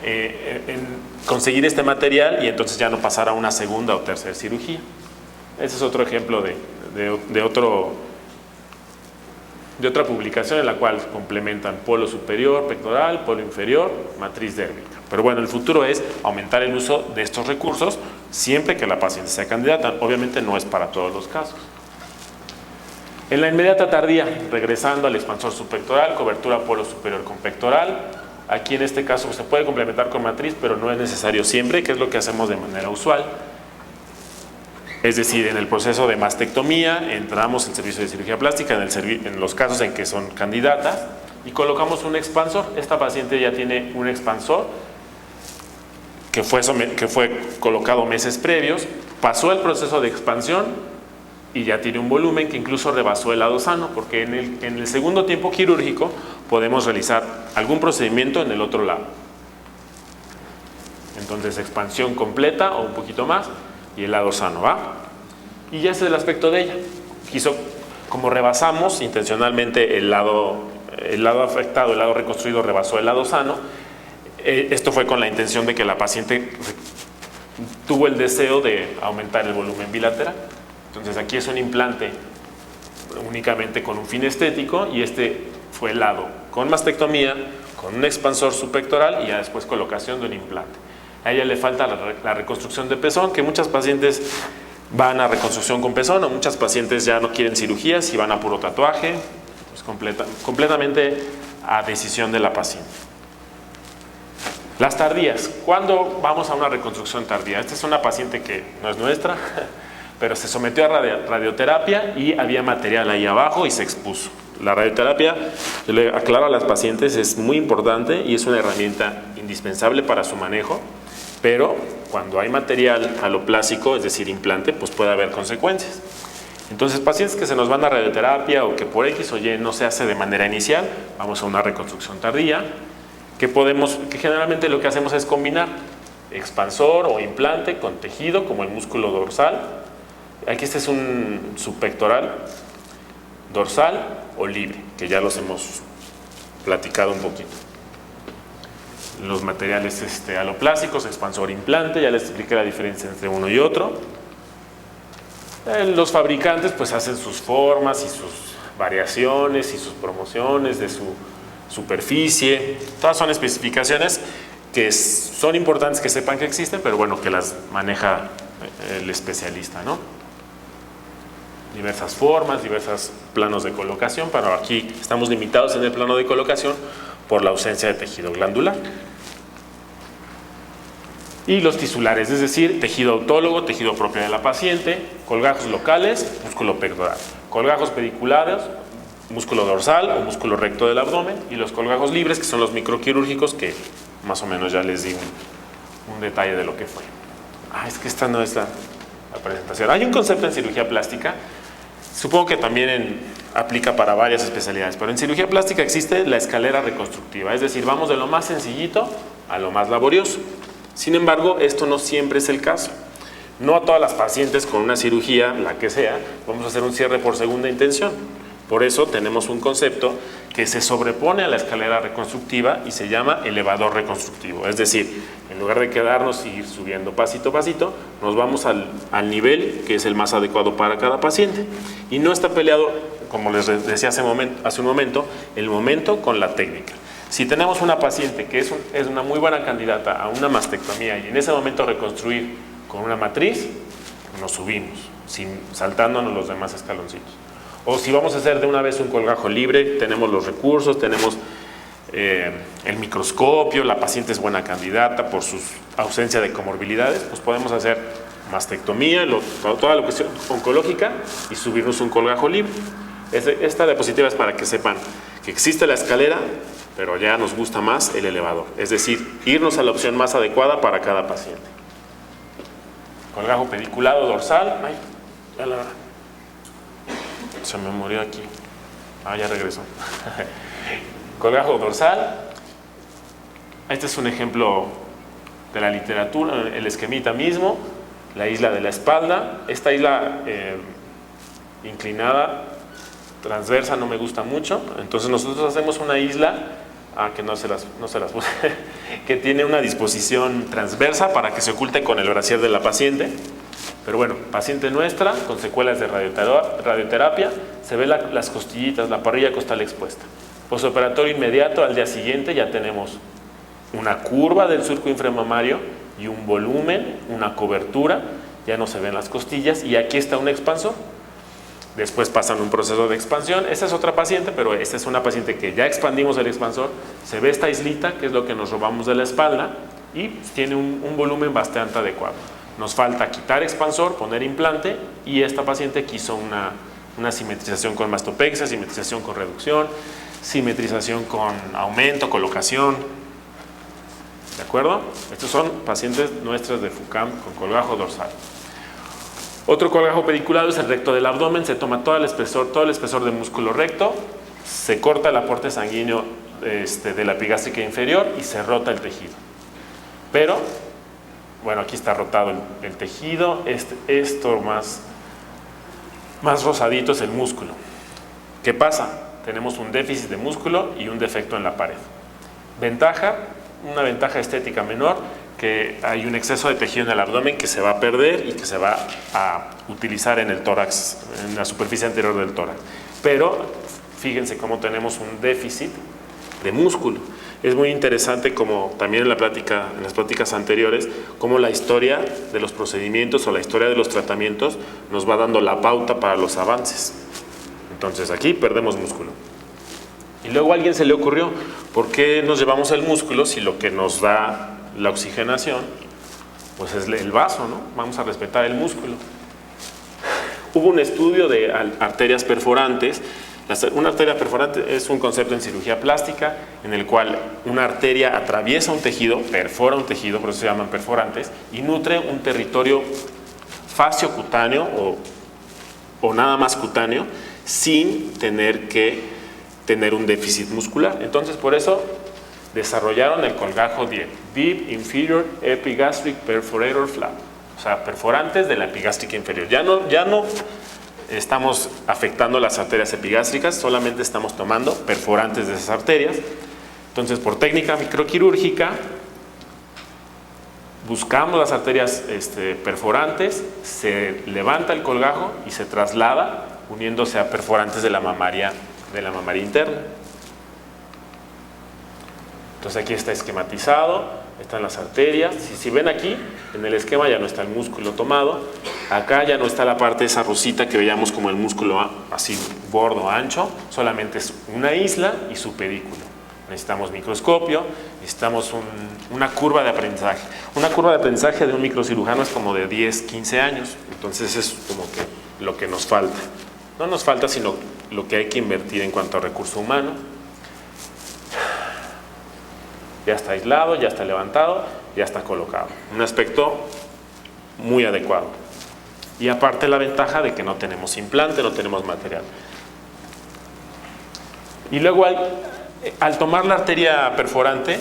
S2: En conseguir este material y entonces ya no pasar a una segunda o tercera cirugía. Ese es otro ejemplo de otra publicación en la cual complementan polo superior, pectoral, polo inferior, matriz dérmica. Pero bueno, el futuro es aumentar el uso de estos recursos siempre que la paciente sea candidata. Obviamente no es para todos los casos. En la inmediata tardía, regresando al expansor subpectoral, cobertura polo superior con pectoral. Aquí en este caso se puede complementar con matriz, pero no es necesario siempre, que es lo que hacemos de manera usual. Es decir, en el proceso de mastectomía entramos en servicio de cirugía plástica en los casos en que son candidatas y colocamos un expansor. Esta paciente ya tiene un expansor que fue colocado meses previos, pasó el proceso de expansión y ya tiene un volumen que incluso rebasó el lado sano, porque en el segundo tiempo quirúrgico podemos realizar algún procedimiento en el otro lado. Entonces, expansión completa o un poquito más y el lado sano, ¿va? Y ya ese es el aspecto de ella. Como rebasamos intencionalmente el lado afectado, el lado reconstruido rebasó el lado sano, esto fue con la intención de que la paciente tuvo el deseo de aumentar el volumen bilateral. Entonces aquí es un implante únicamente con un fin estético y este fue el lado con mastectomía, con un expansor subpectoral y ya después colocación de un implante. A ella le falta la reconstrucción de pezón, que muchas pacientes van a reconstrucción con pezón o muchas pacientes ya no quieren cirugías y van a puro tatuaje, pues completamente a decisión de la paciente. Las tardías. ¿Cuándo vamos a una reconstrucción tardía? Esta es una paciente que no es nuestra, pero se sometió a radioterapia y había material ahí abajo y se expuso. La radioterapia, yo le aclaro a las pacientes, es muy importante y es una herramienta indispensable para su manejo, pero cuando hay material aloplásico, es decir, implante, pues puede haber consecuencias. Entonces, pacientes que se nos van a radioterapia o que por X o Y no se hace de manera inicial, vamos a una reconstrucción tardía, que generalmente lo que hacemos es combinar expansor o implante con tejido, como el músculo dorsal. Aquí este es un subpectoral, dorsal o libre, que ya los hemos platicado un poquito. los materiales aloplásticos, expansor implante, ya les expliqué la diferencia entre uno y otro. Los fabricantes pues hacen sus formas y sus variaciones y sus promociones de su superficie. Todas son especificaciones que son importantes que sepan que existen, pero bueno, que las maneja el especialista, ¿no? Diversas formas, diversos planos de colocación, pero aquí estamos limitados en el plano de colocación por la ausencia de tejido glandular. Y los tisulares, es decir, tejido autólogo, tejido propio de la paciente, colgajos locales, músculo pectoral, colgajos pediculares, músculo dorsal o músculo recto del abdomen, y los colgajos libres, que son los microquirúrgicos, que más o menos ya les di un detalle de lo que fue. Es que esta no es la presentación. Hay un concepto en cirugía plástica, supongo que también aplica para varias especialidades, pero en cirugía plástica existe la escalera reconstructiva, es decir, vamos de lo más sencillito a lo más laborioso. Sin embargo, esto no siempre es el caso. No a todas las pacientes con una cirugía, la que sea, vamos a hacer un cierre por segunda intención. Por eso tenemos un concepto que se sobrepone a la escalera reconstructiva y se llama elevador reconstructivo. Es decir, en lugar de quedarnos y ir subiendo pasito a pasito, nos vamos al nivel que es el más adecuado para cada paciente. Y no está peleado, como les decía hace un momento, el momento con la técnica. Si tenemos una paciente que es una muy buena candidata a una mastectomía y en ese momento reconstruir con una matriz, nos subimos, saltándonos los demás escaloncitos. O si vamos a hacer de una vez un colgajo libre, tenemos los recursos, tenemos el microscopio, la paciente es buena candidata por su ausencia de comorbilidades, pues podemos hacer mastectomía, toda la cuestión oncológica y subirnos un colgajo libre. Esta diapositiva es para que sepan que existe la escalera, pero ya nos gusta más el elevador, es decir, irnos a la opción más adecuada para cada paciente. Colgajo pediculado dorsal. Se me murió aquí. Ya regresó. Colgajo dorsal. Este es un ejemplo de la literatura, el esquemita mismo, la isla de la espalda. Esta isla inclinada, transversa, no me gusta mucho. Entonces nosotros hacemos una isla que no se las puse, que tiene una disposición transversa para que se oculte con el brasier de la paciente. Pero bueno, paciente nuestra con secuelas de radioterapia, se ve las costillitas, la parrilla costal expuesta. Postoperatorio inmediato, al día siguiente ya tenemos una curva del surco inframamario y un volumen, una cobertura, ya no se ven las costillas y aquí está un expansor. Después pasan un proceso de expansión. Esta es otra paciente, pero esta es una paciente que ya expandimos el expansor. Se ve esta islita, que es lo que nos robamos de la espalda, y tiene un volumen bastante adecuado. Nos falta quitar expansor, poner implante, y esta paciente quiso una simetrización con mastopexia, simetrización con reducción, simetrización con aumento, colocación. ¿De acuerdo? Estos son pacientes nuestras de FUCAM con colgajo dorsal. Otro colgajo pediculado es el recto del abdomen. Se toma todo el espesor de músculo recto, se corta el aporte sanguíneo de la epigástrica inferior y se rota el tejido. Pero, bueno, aquí está rotado el tejido. Esto más rosadito es el músculo. ¿Qué pasa? Tenemos un déficit de músculo y un defecto en la pared. Una ventaja estética menor, que hay un exceso de tejido en el abdomen que se va a perder y que se va a utilizar en el tórax, en la superficie anterior del tórax. Pero fíjense cómo tenemos un déficit de músculo. Es muy interesante, como también en las pláticas anteriores, cómo la historia de los procedimientos o la historia de los tratamientos nos va dando la pauta para los avances. Entonces aquí perdemos músculo. Y luego a alguien se le ocurrió, ¿por qué nos llevamos el músculo si lo que nos da la oxigenación pues es el vaso, ¿no? Vamos a respetar el músculo. Hubo un estudio de arterias perforantes. Una arteria perforante es un concepto en cirugía plástica en el cual una arteria atraviesa un tejido, perfora un tejido, por eso se llaman perforantes, y nutre un territorio faciocutáneo o nada más cutáneo sin tener que tener un déficit muscular. Entonces, por eso desarrollaron el colgajo DIEP, Deep Inferior Epigastric Perforator Flap, o sea, perforantes de la epigástrica inferior. Ya no estamos afectando las arterias epigástricas, solamente estamos tomando perforantes de esas arterias. Entonces, por técnica microquirúrgica, buscamos las arterias perforantes, se levanta el colgajo y se traslada uniéndose a perforantes de la mamaria interna. Entonces aquí está esquematizado, están las arterias. Si ven aquí, en el esquema ya no está el músculo tomado. Acá ya no está la parte de esa rosita que veíamos como el músculo así gordo, ancho. Solamente es una isla y su pedículo. Necesitamos microscopio, necesitamos una curva de aprendizaje. Una curva de aprendizaje de un microcirujano es como de 10, 15 años. Entonces es como que lo que nos falta. No nos falta, sino lo que hay que invertir en cuanto a recurso humano. Ya está aislado, ya está levantado, ya está colocado. Un aspecto muy adecuado. Y aparte la ventaja de que no tenemos implante, no tenemos material. Y luego al tomar la arteria perforante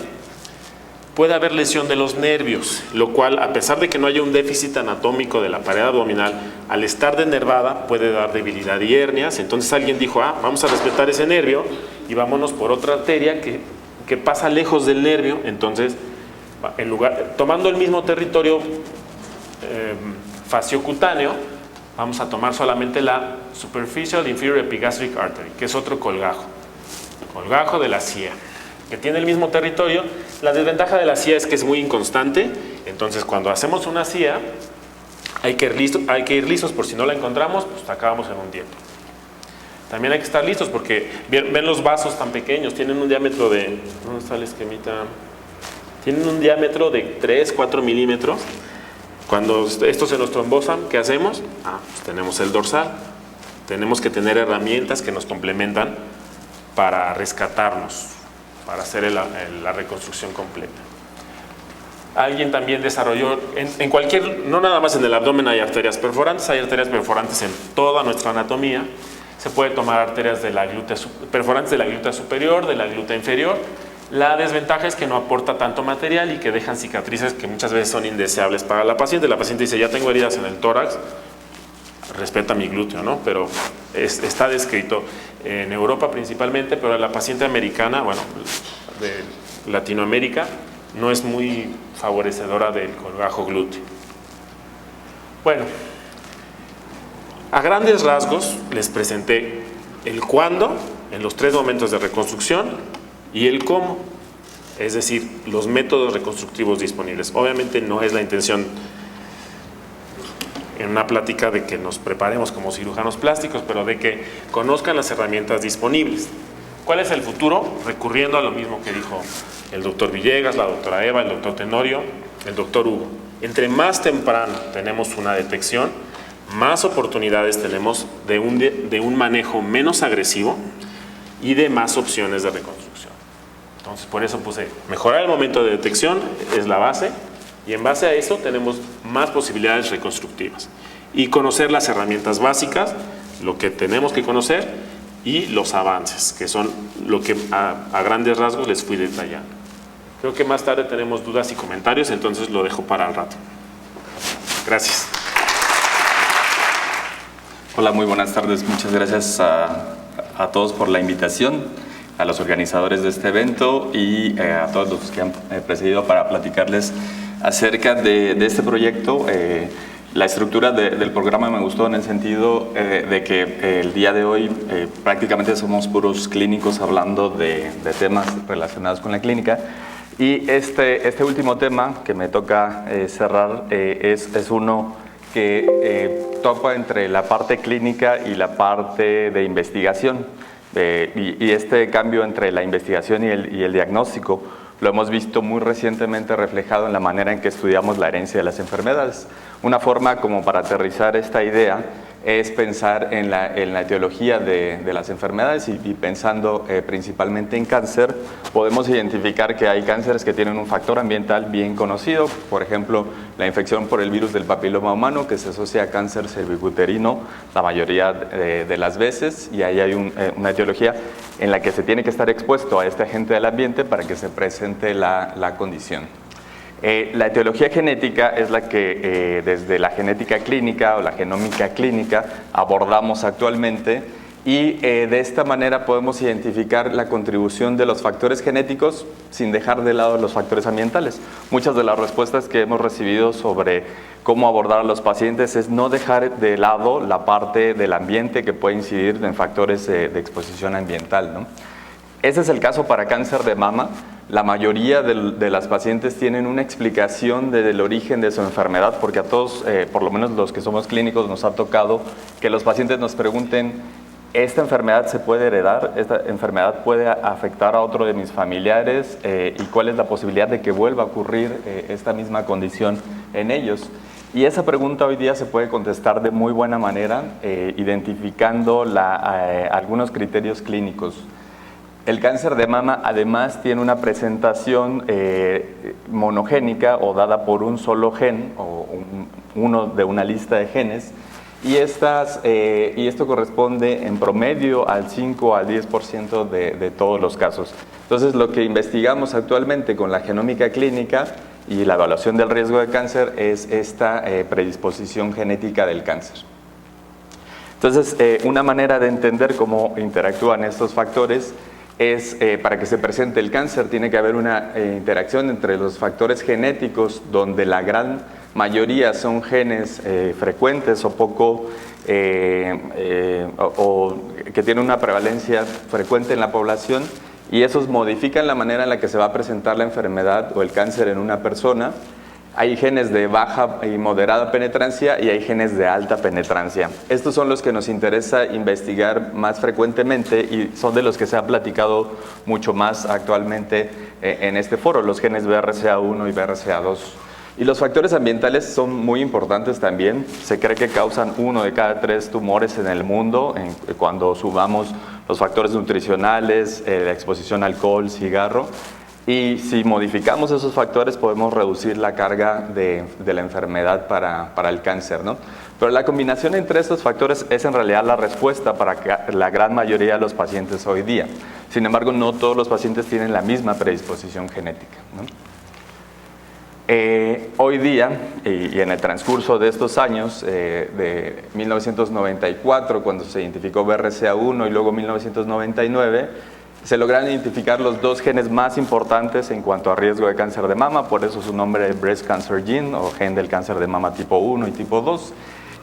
S2: puede haber lesión de los nervios, lo cual, a pesar de que no haya un déficit anatómico de la pared abdominal, al estar denervada puede dar debilidad y hernias. Entonces alguien dijo, vamos a respetar ese nervio y vámonos por otra arteria que pasa lejos del nervio. Entonces, tomando el mismo territorio fasciocutáneo, vamos a tomar solamente la Superficial Inferior Epigastric Artery, que es otro colgajo de la CIA, que tiene el mismo territorio. La desventaja de la CIA es que es muy inconstante. Entonces, cuando hacemos una CIA, hay que ir listos, por si no la encontramos, pues acabamos en un diente. También hay que estar listos porque ven los vasos tan pequeños, tienen un diámetro de, ¿dónde está el esquemita? Tienen un diámetro de 3, 4 milímetros. Cuando estos se nos trombosan, ¿qué hacemos? Pues tenemos el dorsal. Tenemos que tener herramientas que nos complementan para rescatarnos, para hacer la reconstrucción completa. Alguien también desarrolló, en cualquier, no nada más en el abdomen hay arterias perforantes en toda nuestra anatomía. Se puede tomar arterias perforantes de la glútea superior, de la glútea inferior. La desventaja es que no aporta tanto material y que dejan cicatrices que muchas veces son indeseables para la paciente. La paciente dice, ya tengo heridas en el tórax, respeta mi glúteo, ¿no? Pero está descrito en Europa principalmente, pero la paciente americana, bueno, de Latinoamérica, no es muy favorecedora del colgajo glúteo. Bueno, a grandes rasgos les presenté el cuándo en los 3 momentos de reconstrucción y el cómo, es decir, los métodos reconstructivos disponibles. Obviamente no es la intención en una plática de que nos preparemos como cirujanos plásticos, pero de que conozcan las herramientas disponibles. ¿Cuál es el futuro? Recurriendo a lo mismo que dijo el doctor Villegas, la doctora Eva, el doctor Tenorio, el doctor Hugo. Entre más temprano tenemos una detección, más oportunidades tenemos de un manejo menos agresivo y de más opciones de reconstrucción. Entonces, por eso puse, mejorar el momento de detección es la base, y en base a eso tenemos más posibilidades reconstructivas. Y conocer las herramientas básicas, lo que tenemos que conocer, y los avances, que son lo que a grandes rasgos les fui detallando. Creo que más tarde tenemos dudas y comentarios, entonces lo dejo para el rato. Gracias.
S3: Hola, muy buenas tardes. Muchas gracias a todos por la invitación, a los organizadores de este evento y a todos los que han precedido para platicarles acerca de este proyecto. La estructura del programa me gustó en el sentido de que el día de hoy prácticamente somos puros clínicos hablando de temas relacionados con la clínica. Y este último tema que me toca cerrar es uno que topa entre la parte clínica y la parte de investigación. Y este cambio entre la investigación y el diagnóstico lo hemos visto muy recientemente reflejado en la manera en que estudiamos la herencia de las enfermedades. Una forma como para aterrizar esta idea es pensar en la etiología de las enfermedades y pensando principalmente en cáncer, podemos identificar que hay cánceres que tienen un factor ambiental bien conocido, por ejemplo, la infección por el virus del papiloma humano que se asocia a cáncer cervicuterino la mayoría de las veces, y ahí hay una etiología en la que se tiene que estar expuesto a este agente del ambiente para que se presente la condición. La etiología genética es la que desde la genética clínica o la genómica clínica abordamos actualmente y de esta manera podemos identificar la contribución de los factores genéticos sin dejar de lado los factores ambientales. Muchas de las respuestas que hemos recibido sobre cómo abordar a los pacientes es no dejar de lado la parte del ambiente que puede incidir en factores de exposición ambiental, ¿no? Ese es el caso para cáncer de mama. La mayoría de las pacientes tienen una explicación del origen de su enfermedad, porque a todos, por lo menos los que somos clínicos, nos ha tocado que los pacientes nos pregunten: ¿esta enfermedad se puede heredar? ¿Esta enfermedad puede afectar a otro de mis familiares? ¿Y cuál es la posibilidad de que vuelva a ocurrir esta misma condición en ellos? Y esa pregunta hoy día se puede contestar de muy buena manera, identificando algunos criterios clínicos. El cáncer de mama además tiene una presentación monogénica o dada por un solo gen o uno de una lista de genes, y esto corresponde en promedio al 5 al 10% de todos los casos. Entonces, lo que investigamos actualmente con la genómica clínica y la evaluación del riesgo de cáncer es esta predisposición genética del cáncer. Entonces, una manera de entender cómo interactúan estos factores es, para que se presente el cáncer, tiene que haber una interacción entre los factores genéticos, donde la gran mayoría son genes frecuentes o poco, o que tienen una prevalencia frecuente en la población, y esos modifican la manera en la que se va a presentar la enfermedad o el cáncer en una persona. Hay genes de baja y moderada penetrancia y hay genes de alta penetrancia. Estos son los que nos interesa investigar más frecuentemente y son de los que se ha platicado mucho más actualmente en este foro, los genes BRCA1 y BRCA2. Y los factores ambientales son muy importantes también. Se cree que causan 1 de cada 3 tumores en el mundo cuando sumamos los factores nutricionales, la exposición a alcohol, cigarro. Y si modificamos esos factores podemos reducir la carga de la enfermedad para el cáncer, ¿no? Pero la combinación entre estos factores es en realidad la respuesta para la gran mayoría de los pacientes hoy día. Sin embargo, no todos los pacientes tienen la misma predisposición genética, ¿no? Hoy día, y en el transcurso de estos años, de 1994, cuando se identificó BRCA1 y luego 1999, se lograron identificar los 2 genes más importantes en cuanto a riesgo de cáncer de mama, por eso su nombre es Breast Cancer Gene, o gen del cáncer de mama tipo 1 y tipo 2.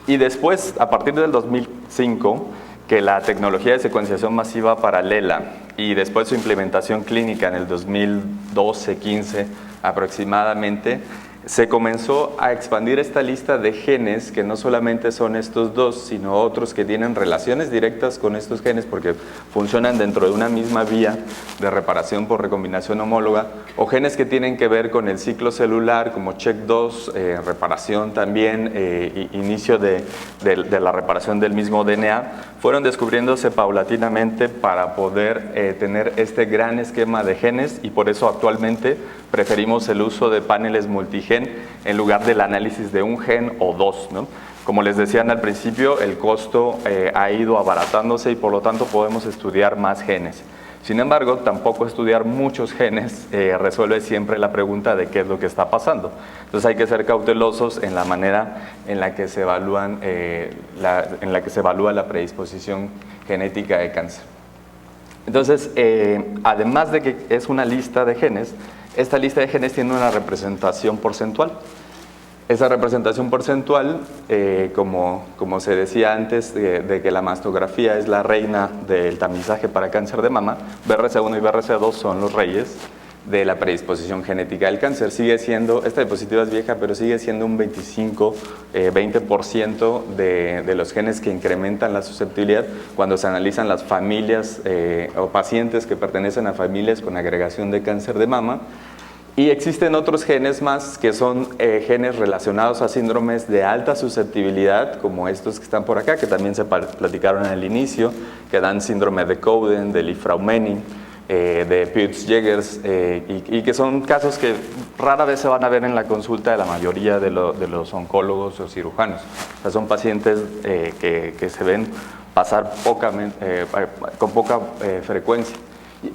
S3: Y después, a partir del 2005, que la tecnología de secuenciación masiva paralela y después su implementación clínica en el 2012-15 aproximadamente, se comenzó a expandir esta lista de genes, que no solamente son estos 2, sino otros que tienen relaciones directas con estos genes porque funcionan dentro de una misma vía de reparación por recombinación homóloga, o genes que tienen que ver con el ciclo celular, como CHEK2, reparación también, inicio de la reparación del mismo DNA, fueron descubriéndose paulatinamente para poder tener este gran esquema de genes, y por eso actualmente preferimos el uso de paneles multigen en lugar del análisis de un gen o 2, ¿no? Como les decían al principio, el costo ha ido abaratándose y por lo tanto podemos estudiar más genes. Sin embargo, tampoco estudiar muchos genes resuelve siempre la pregunta de qué es lo que está pasando. Entonces hay que ser cautelosos en la manera en la que se evalúa la predisposición genética de cáncer. Entonces, además de que es una lista de genes, esta lista de genes tiene una representación porcentual. Esa representación porcentual, como se decía antes, de que la mastografía es la reina del tamizaje para cáncer de mama, BRCA1 y BRCA2 son los reyes de la predisposición genética del cáncer. Sigue siendo, esta diapositiva es vieja, pero sigue siendo un 20% de los genes que incrementan la susceptibilidad cuando se analizan las familias o pacientes que pertenecen a familias con agregación de cáncer de mama. Y existen otros genes más que son genes relacionados a síndromes de alta susceptibilidad, como estos que están por acá, que también se platicaron en el inicio, que dan síndrome de Cowden, de Li-Fraumeni, de Peutz-Jeghers, y que son casos que rara vez se van a ver en la consulta de la mayoría de los oncólogos o cirujanos. O sea, son pacientes que se ven pasar con poca frecuencia.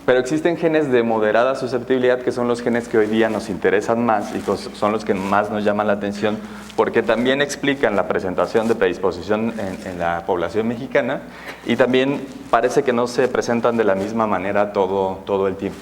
S3: Pero existen genes de moderada susceptibilidad, que son los genes que hoy día nos interesan más y son los que más nos llaman la atención, porque también explican la presentación de predisposición en la población mexicana, y también parece que no se presentan de la misma manera todo el tiempo.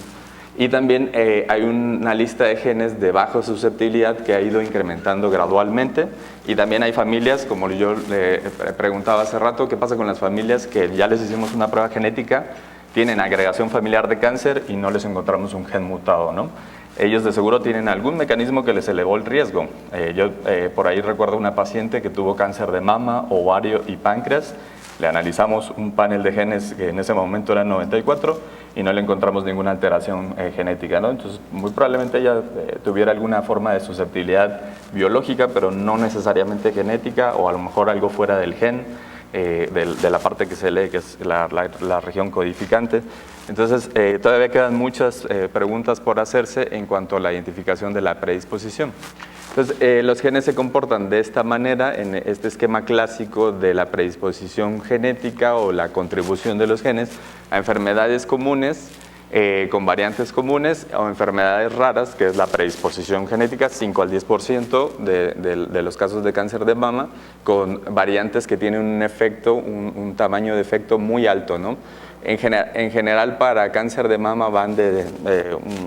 S3: Y también hay una lista de genes de baja susceptibilidad que ha ido incrementando gradualmente, y también hay familias, como yo le preguntaba hace rato, ¿qué pasa con las familias que ya les hicimos una prueba genética, tienen agregación familiar de cáncer y no les encontramos un gen mutado, ¿no? Ellos de seguro tienen algún mecanismo que les elevó el riesgo. Yo por ahí recuerdo una paciente que tuvo cáncer de mama, ovario y páncreas. Le analizamos un panel de genes que en ese momento eran 94 y no le encontramos ninguna alteración genética, ¿no? Entonces, muy probablemente ella tuviera alguna forma de susceptibilidad biológica, pero no necesariamente genética, o a lo mejor algo fuera del gen, de la parte que se lee, que es la región codificante. Entonces, todavía quedan muchas preguntas por hacerse en cuanto a la identificación de la predisposición. Entonces, los genes se comportan de esta manera en este esquema clásico de la predisposición genética o la contribución de los genes a enfermedades comunes, con variantes comunes, o enfermedades raras, que es la predisposición genética, 5 al 10% de los casos de cáncer de mama, con variantes que tienen un efecto, un tamaño de efecto muy alto, ¿no? En general, para cáncer de mama van de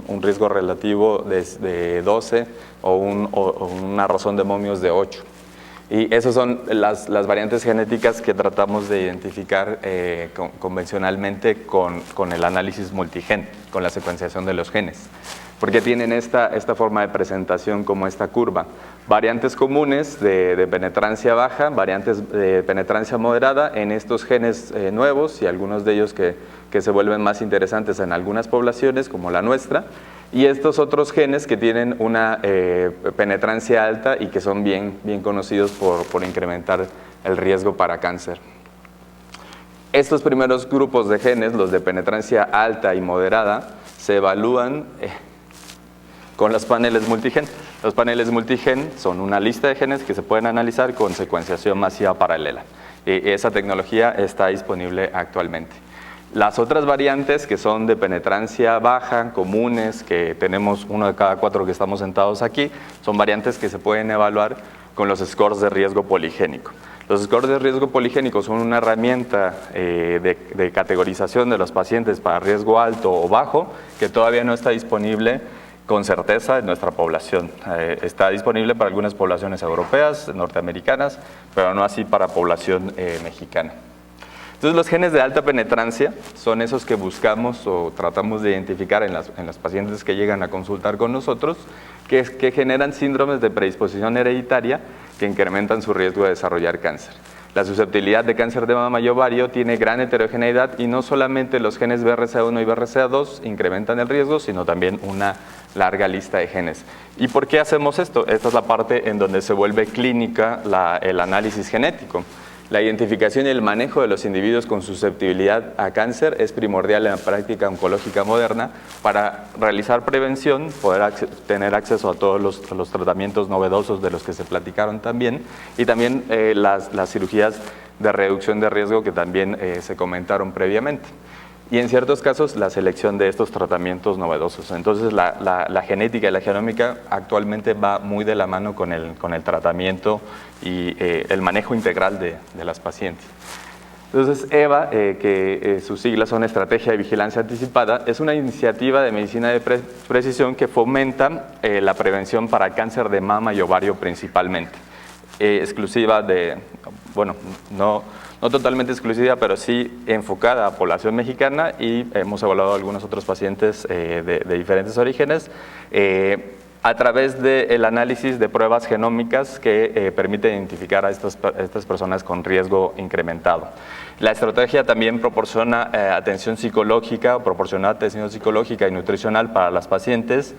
S3: un riesgo relativo de 12 o una razón de momios de 8. Y esas son las variantes genéticas que tratamos de identificar convencionalmente con el análisis multigen, con la secuenciación de los genes, porque tienen esta forma de presentación como esta curva. Variantes comunes de penetrancia baja, variantes de penetrancia moderada en estos genes nuevos, y algunos de ellos que se vuelven más interesantes en algunas poblaciones como la nuestra, y estos otros genes que tienen una penetrancia alta y que son bien conocidos por incrementar el riesgo para cáncer. Estos primeros grupos de genes, los de penetrancia alta y moderada, se evalúan con los paneles multigen. Los paneles multigen son una lista de genes que se pueden analizar con secuenciación masiva paralela. Esa tecnología está disponible actualmente. Las otras variantes, que son de penetrancia baja, comunes, que tenemos 1 de cada 4 que estamos sentados aquí, son variantes que se pueden evaluar con los scores de riesgo poligénico. Los scores de riesgo poligénico son una herramienta de categorización de los pacientes para riesgo alto o bajo, que todavía no está disponible con certeza en nuestra población. Está disponible para algunas poblaciones europeas, norteamericanas, pero no así para población mexicana. Entonces, los genes de alta penetrancia son esos que buscamos o tratamos de identificar en las pacientes que llegan a consultar con nosotros, que generan síndromes de predisposición hereditaria que incrementan su riesgo de desarrollar cáncer. La susceptibilidad de cáncer de mama y ovario tiene gran heterogeneidad, y no solamente los genes BRCA1 y BRCA2 incrementan el riesgo, sino también una larga lista de genes. ¿Y por qué hacemos esto? Esta es la parte en donde se vuelve clínica el análisis genético. La identificación y el manejo de los individuos con susceptibilidad a cáncer es primordial en la práctica oncológica moderna para realizar prevención, poder tener acceso a todos los tratamientos novedosos de los que se platicaron también, y también las cirugías de reducción de riesgo que también se comentaron previamente. Y en ciertos casos la selección de estos tratamientos novedosos. Entonces la genética y la genómica actualmente va muy de la mano con el tratamiento y el manejo integral de las pacientes. Entonces, EVA, que sus siglas son Estrategia de Vigilancia Anticipada, es una iniciativa de medicina de precisión que fomenta la prevención para cáncer de mama y ovario principalmente. Exclusiva de, bueno, no totalmente exclusiva, pero sí enfocada a población mexicana, y hemos evaluado a algunos otros pacientes de diferentes orígenes a través del análisis de pruebas genómicas que permiten identificar a estas personas con riesgo incrementado. La estrategia también proporciona atención psicológica y nutricional para las pacientes,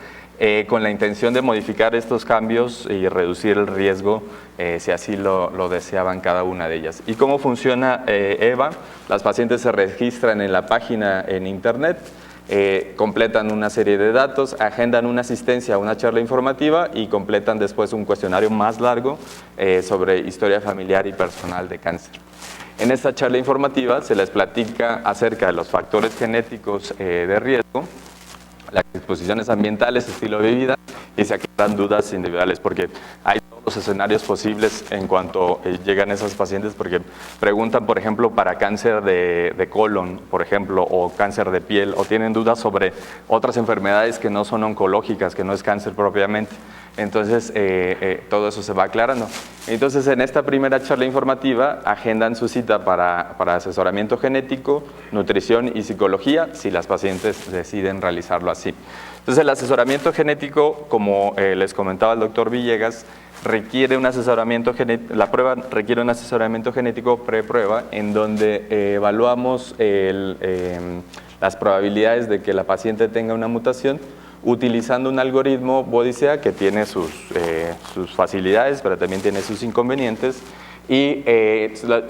S3: con la intención de modificar estos cambios y reducir el riesgo si así lo deseaban cada una de ellas. ¿Y cómo funciona EVA? Las pacientes se registran en la página en internet, completan una serie de datos, agendan una asistencia a una charla informativa y completan después un cuestionario más largo sobre historia familiar y personal de cáncer. En esta charla informativa se les platica acerca de los factores genéticos de riesgo, las exposiciones ambientales, estilo de vida, y se aclaran dudas individuales, porque hay todos los escenarios posibles en cuanto llegan esas pacientes, porque preguntan, por ejemplo, para cáncer de colon, por ejemplo, o cáncer de piel, o tienen dudas sobre otras enfermedades que no son oncológicas, que no es cáncer propiamente. Entonces, todo eso se va aclarando. Entonces, en esta primera charla informativa, agendan su cita para asesoramiento genético, nutrición y psicología, si las pacientes deciden realizarlo así. Entonces, el asesoramiento genético, como les comentaba el doctor Villegas, requiere un asesoramiento genético, la prueba requiere un asesoramiento genético pre-prueba, en donde evaluamos las probabilidades de que la paciente tenga una mutación, utilizando un algoritmo Bodicea que tiene sus facilidades, pero también tiene sus inconvenientes. Y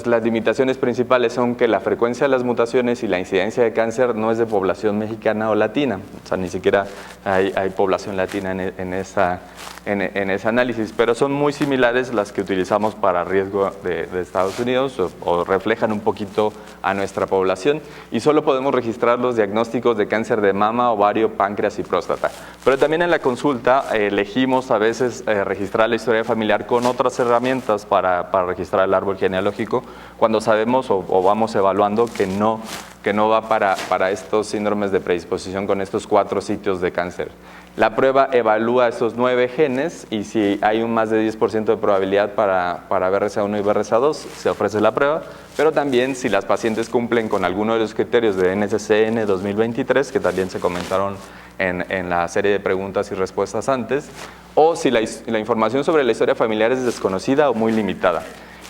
S3: las limitaciones principales son que la frecuencia de las mutaciones y la incidencia de cáncer no es de población mexicana o latina, o sea, ni siquiera hay población latina en ese análisis, pero son muy similares las que utilizamos para riesgo de Estados Unidos o reflejan un poquito a nuestra población, y solo podemos registrar los diagnósticos de cáncer de mama, ovario, páncreas y próstata. Pero también en la consulta elegimos a veces registrar la historia familiar con otras herramientas para registrar el árbol genealógico cuando sabemos o vamos evaluando que no va para estos síndromes de predisposición con estos 4 sitios de cáncer. La prueba evalúa estos 9 genes y si hay un más de 10% de probabilidad para BRCA1 y BRCA2, se ofrece la prueba, pero también si las pacientes cumplen con alguno de los criterios de NCCN 2023, que también se comentaron en la serie de preguntas y respuestas antes, o si la información sobre la historia familiar es desconocida o muy limitada.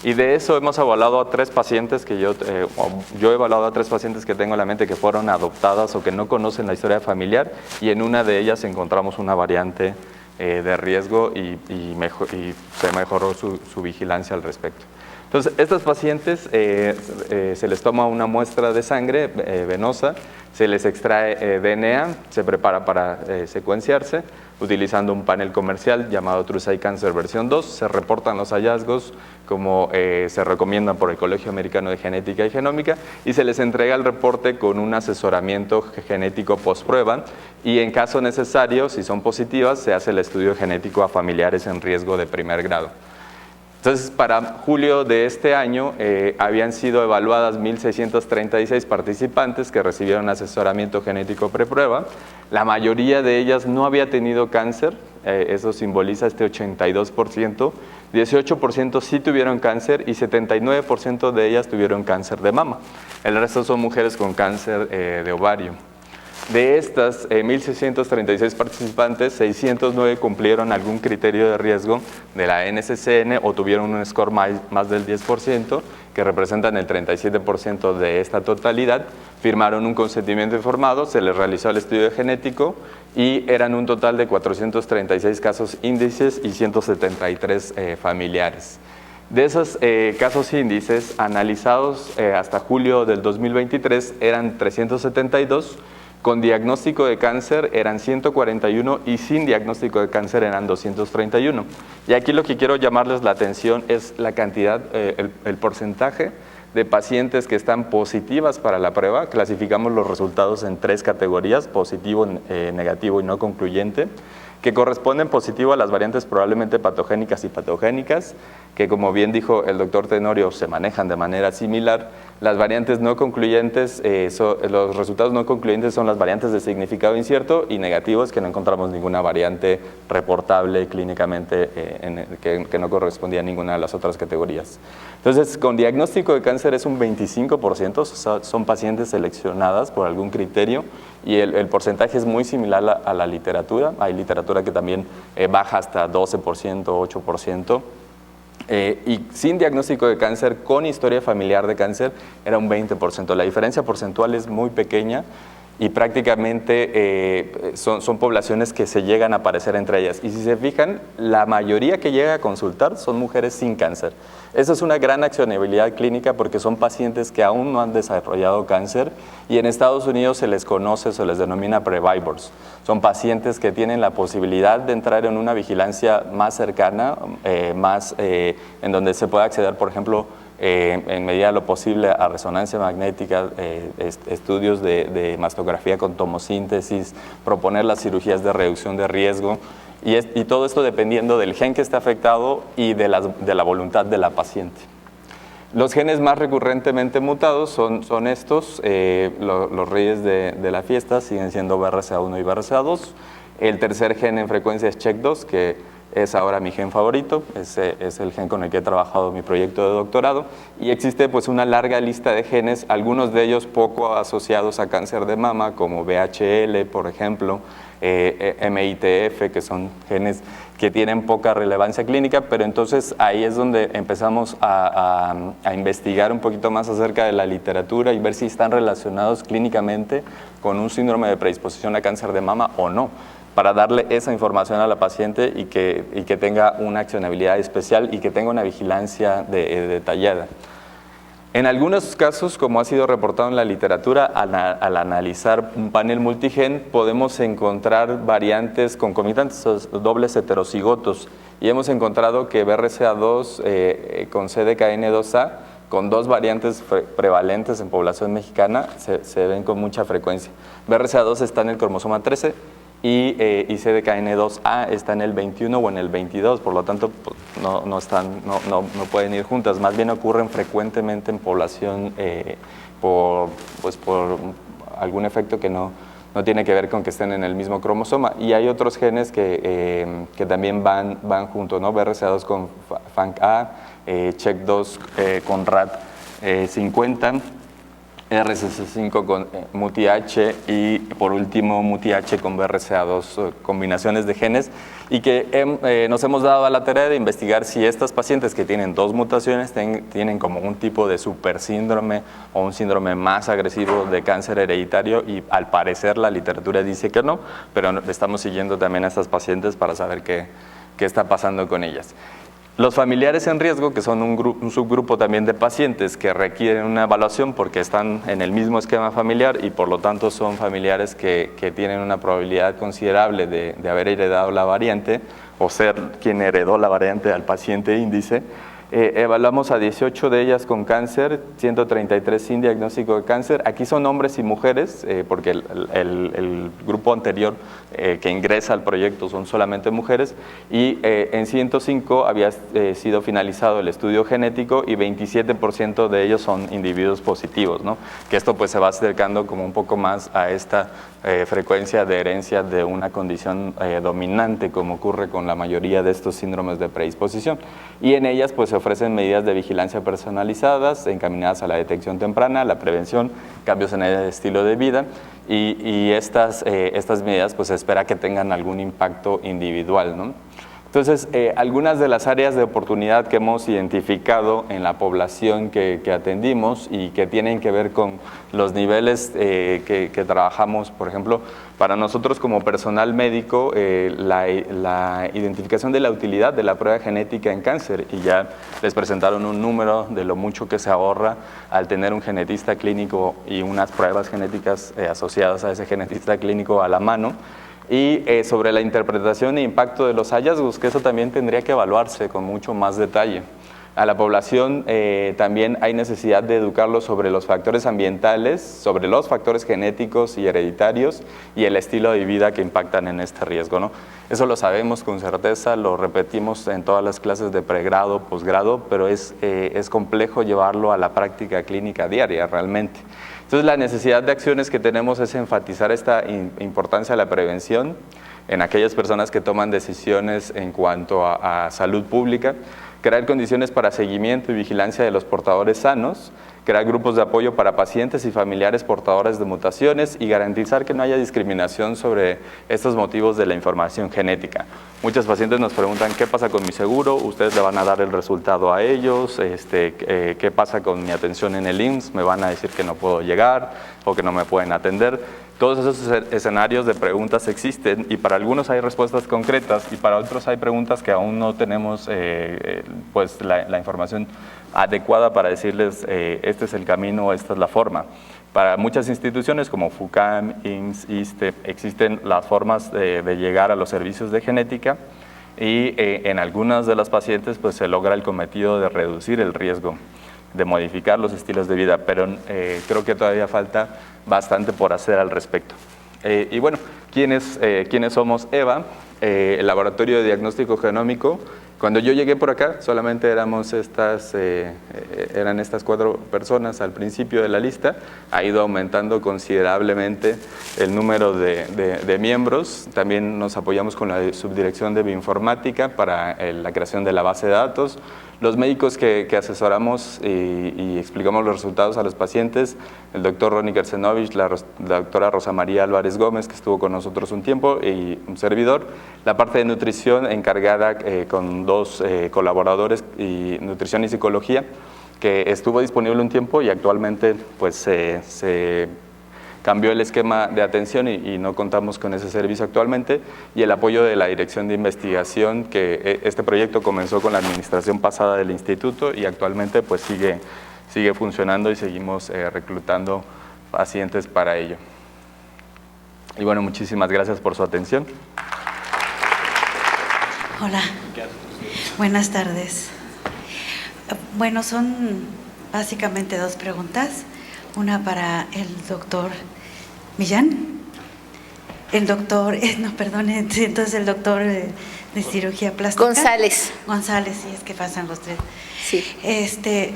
S3: Y de eso hemos evaluado a 3 pacientes que yo he evaluado a 3 pacientes que tengo en la mente que fueron adoptadas o que no conocen la historia familiar, y en una de ellas encontramos una variante de riesgo y se mejoró su vigilancia al respecto. Entonces, estas pacientes se les toma una muestra de sangre venosa, se les extrae DNA, se prepara para secuenciarse, utilizando un panel comercial llamado TrueSight Cancer versión 2, se reportan los hallazgos como se recomiendan por el Colegio Americano de Genética y Genómica, y se les entrega el reporte con un asesoramiento genético post-prueba, y en caso necesario, si son positivas, se hace el estudio genético a familiares en riesgo de primer grado. Entonces, para julio de este año habían sido evaluadas 1.636 participantes que recibieron asesoramiento genético preprueba. La mayoría de ellas no había tenido cáncer, eso simboliza este 82%, 18% sí tuvieron cáncer y 79% de ellas tuvieron cáncer de mama. El resto son mujeres con cáncer de ovario. De estas 1.636 participantes, 609 cumplieron algún criterio de riesgo de la NCCN o tuvieron un score más del 10%, que representan el 37% de esta totalidad, firmaron un consentimiento informado, se les realizó el estudio genético y eran un total de 436 casos índices y 173 familiares. De esos casos índices analizados hasta julio del 2023 eran 372, con diagnóstico de cáncer eran 141 y sin diagnóstico de cáncer eran 231. Y aquí lo que quiero llamarles la atención es la cantidad, el porcentaje de pacientes que están positivas para la prueba. Clasificamos los resultados en 3 categorías, positivo, negativo y no concluyente, que corresponden positivo a las variantes probablemente patogénicas y patogénicas, que como bien dijo el doctor Tenorio, se manejan de manera similar. Las variantes no concluyentes, los resultados no concluyentes son las variantes de significado incierto, y negativos que no encontramos ninguna variante reportable clínicamente que no correspondía a ninguna de las otras categorías. Entonces, con diagnóstico de cáncer es un 25%, o sea, son pacientes seleccionadas por algún criterio, y el porcentaje es muy similar a la literatura. Hay literatura que también baja hasta 12%, 8%. Y sin diagnóstico de cáncer, con historia familiar de cáncer, era un 20%. La diferencia porcentual es muy pequeña y prácticamente son poblaciones que se llegan a parecer entre ellas. Y si se fijan, la mayoría que llega a consultar son mujeres sin cáncer. Esa es una gran accionabilidad clínica porque son pacientes que aún no han desarrollado cáncer, y en Estados Unidos se les conoce, se les denomina previvors. Son pacientes que tienen la posibilidad de entrar en una vigilancia más cercana, en donde se puede acceder, por ejemplo, en medida de lo posible a resonancia magnética, estudios de mastografía con tomosíntesis, proponer las cirugías de reducción de riesgo, y todo esto dependiendo del gen que está afectado y de la voluntad de la paciente. Los genes más recurrentemente mutados son estos, los reyes de la fiesta siguen siendo BRCA1 y BRCA2. El tercer gen en frecuencia es CHEK2, que es ahora mi gen favorito, es el gen con el que he trabajado mi proyecto de doctorado, y existe pues una larga lista de genes, algunos de ellos poco asociados a cáncer de mama, como VHL, por ejemplo, MITF, que son genes que tienen poca relevancia clínica, pero entonces ahí es donde empezamos a investigar un poquito más acerca de la literatura y ver si están relacionados clínicamente con un síndrome de predisposición a cáncer de mama o no, para darle esa información a la paciente y que tenga una accionabilidad especial y que tenga una vigilancia detallada. En algunos casos, como ha sido reportado en la literatura, al analizar un panel multigen, podemos encontrar variantes concomitantes, dobles heterocigotos, y hemos encontrado que BRCA2 con CDKN2A, con dos variantes prevalentes en población mexicana, se ven con mucha frecuencia. BRCA2 está en el cromosoma 13, y CDKN2A está en el 21 o en el 22, por lo tanto pues, no pueden ir juntas, más bien ocurren frecuentemente en población por algún efecto que no tiene que ver con que estén en el mismo cromosoma. Y hay otros genes que también van juntos, ¿no? BRCA2 con FANC-A, CHEK2 con RAD50, RCC5 con MUTI-H y por último MUTI-H con BRCA2, combinaciones de genes, y que nos hemos dado a la tarea de investigar si estas pacientes que tienen dos mutaciones tienen como un tipo de supersíndrome o un síndrome más agresivo de cáncer hereditario, y al parecer la literatura dice que no, pero estamos siguiendo también a estas pacientes para saber qué está pasando con ellas. Los familiares en riesgo, que son un subgrupo también de pacientes que requieren una evaluación porque están en el mismo esquema familiar y por lo tanto son familiares que tienen una probabilidad considerable de haber heredado la variante o ser quien heredó la variante al paciente índice. Evaluamos a 18 de ellas con cáncer, 133 sin diagnóstico de cáncer. Aquí son hombres y mujeres, porque el grupo anterior que ingresa al proyecto son solamente mujeres, y en 105 había sido finalizado el estudio genético y 27% de ellos son individuos positivos, ¿no? Que esto pues se va acercando como un poco más a esta frecuencia de herencia de una condición dominante, como ocurre con la mayoría de estos síndromes de predisposición. Y en ellas pues se ofrecen medidas de vigilancia personalizadas, encaminadas a la detección temprana, la prevención, cambios en el estilo de vida, y estas medidas pues se espera que tengan algún impacto individual, ¿no? Entonces, algunas de las áreas de oportunidad que hemos identificado en la población que atendimos y que tienen que ver con los niveles que trabajamos, por ejemplo, para nosotros como personal médico, la identificación de la utilidad de la prueba genética en cáncer, y ya les presentaron un número de lo mucho que se ahorra al tener un genetista clínico y unas pruebas genéticas asociadas a ese genetista clínico a la mano. Y sobre la interpretación e impacto de los hallazgos, que eso también tendría que evaluarse con mucho más detalle. A la población también hay necesidad de educarlos sobre los factores ambientales, sobre los factores genéticos y hereditarios y el estilo de vida que impactan en este riesgo, ¿no? Eso lo sabemos con certeza, lo repetimos en todas las clases de pregrado, posgrado, pero es complejo llevarlo a la práctica clínica diaria realmente. Entonces, la necesidad de acciones que tenemos es enfatizar esta importancia de la prevención en aquellas personas que toman decisiones en cuanto a salud pública, crear condiciones para seguimiento y vigilancia de los portadores sanos, crear grupos de apoyo para pacientes y familiares portadores de mutaciones y garantizar que no haya discriminación sobre estos motivos de la información genética. Muchos pacientes nos preguntan qué pasa con mi seguro, ustedes le van a dar el resultado a ellos, qué pasa con mi atención en el IMSS, me van a decir que no puedo llegar o que no me pueden atender. Todos esos escenarios de preguntas existen y para algunos hay respuestas concretas y para otros hay preguntas que aún no tenemos pues la información adecuada para decirles este es el camino, esta es la forma. Para muchas instituciones como FUCAM, IMSS, ISSSTE, existen las formas de llegar a los servicios de genética y en algunas de las pacientes pues se logra el cometido de reducir el riesgo modificar los estilos de vida, pero creo que todavía falta bastante por hacer al respecto. Y bueno, ¿quiénes somos EVA? El Laboratorio de Diagnóstico Genómico. Cuando yo llegué por acá, solamente eran estas 4 personas al principio de la lista. Ha ido aumentando considerablemente el número de miembros. También nos apoyamos con la subdirección de bioinformática para la creación de la base de datos. Los médicos que asesoramos y explicamos los resultados a los pacientes, el doctor Ronnie Kersenovich, la doctora Rosa María Álvarez Gómez, que estuvo con nosotros un tiempo, y un servidor. La parte de nutrición encargada con 2 colaboradores, y nutrición y psicología, que estuvo disponible un tiempo y actualmente pues se cambió el esquema de atención y no contamos con ese servicio actualmente, y el apoyo de la Dirección de Investigación, que este proyecto comenzó con la administración pasada del instituto y actualmente pues sigue funcionando y seguimos reclutando pacientes para ello. Y bueno, muchísimas gracias por su atención.
S4: Hola, buenas tardes. Bueno, son básicamente 2 preguntas. Una para el doctor Millán. El doctor, entonces el doctor de cirugía plástica.
S5: González.
S4: González, sí, es que pasan los 3.
S5: Sí.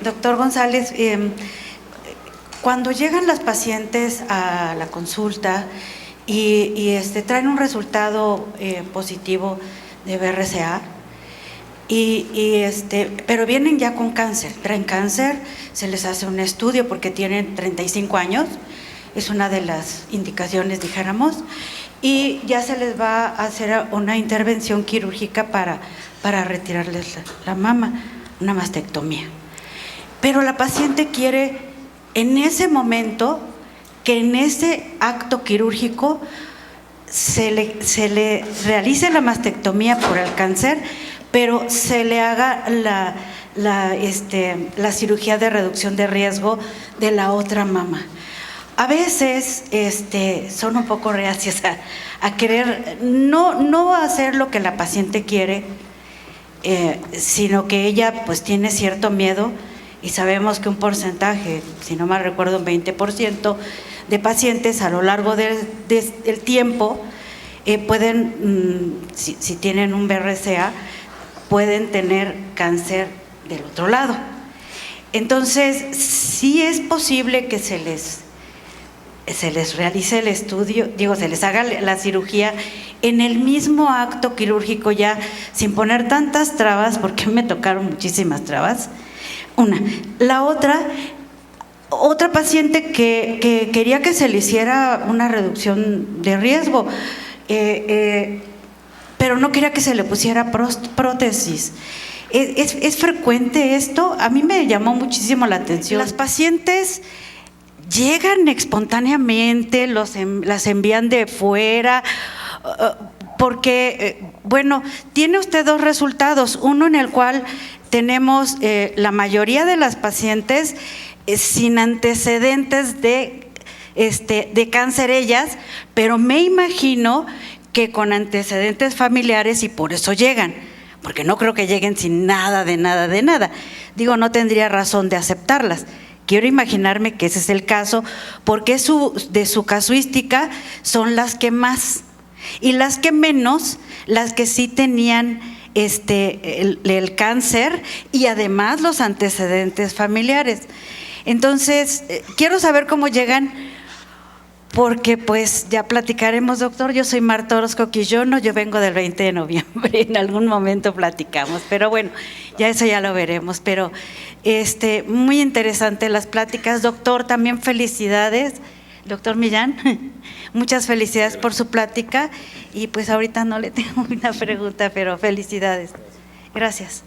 S4: Doctor González, cuando llegan las pacientes a la consulta y traen un resultado positivo de BRCA, pero vienen ya con cáncer, traen cáncer, se les hace un estudio porque tienen 35 años, es una de las indicaciones, dijéramos, y ya se les va a hacer una intervención quirúrgica para retirarles la mama, una mastectomía. Pero la paciente quiere en ese momento que en ese acto quirúrgico se le realice la mastectomía por el cáncer, pero se le haga la cirugía de reducción de riesgo de la otra mama. A veces son un poco reacias a querer no hacer lo que la paciente quiere, sino que ella pues tiene cierto miedo, y sabemos que un porcentaje, si no mal recuerdo, un 20% de pacientes a lo largo del tiempo pueden, si tienen un BRCA, pueden tener cáncer del otro lado. Entonces, sí es posible que se les realice el estudio, se les haga la cirugía en el mismo acto quirúrgico, ya sin poner tantas trabas, porque me tocaron muchísimas trabas. La otra paciente que quería que se le hiciera una reducción de riesgo, pero no quería que se le pusiera prótesis. ¿Es frecuente esto? A mí me llamó muchísimo la atención. Las pacientes llegan espontáneamente, las envían de fuera, porque, bueno, tiene usted 2 resultados. Uno en el cual tenemos la mayoría de las pacientes sin antecedentes de cáncer ellas, pero me imagino que con antecedentes familiares, y por eso llegan, porque no creo que lleguen sin nada de nada. Digo, no tendría razón de aceptarlas. Quiero imaginarme que ese es el caso, porque de su casuística son las que más, y las que menos, las que sí tenían el cáncer y además los antecedentes familiares. Entonces, quiero saber cómo llegan, porque pues ya platicaremos, doctor. Yo soy Marta Orozco Quillono, yo vengo del 20 de noviembre, en algún momento platicamos, pero bueno, ya eso ya lo veremos. Pero muy interesante las pláticas, doctor. También felicidades, doctor Millán, muchas felicidades por su plática, y pues ahorita no le tengo una pregunta, pero felicidades. Gracias.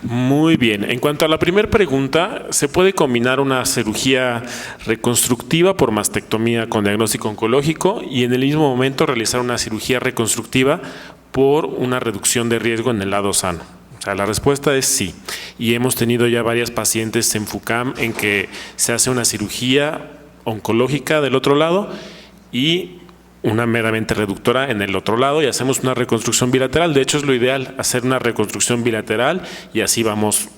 S2: Muy bien. En cuanto a la primera pregunta, ¿se puede combinar una cirugía reconstructiva por mastectomía con diagnóstico oncológico y en el mismo momento realizar una cirugía reconstructiva por una reducción de riesgo en el lado sano? O sea, la respuesta es sí. Y hemos tenido ya varias pacientes en FUCAM en que se hace una cirugía oncológica del otro lado y una meramente reductora en el otro lado, y hacemos una reconstrucción bilateral. De hecho, es lo ideal, hacer una reconstrucción bilateral, y así vamos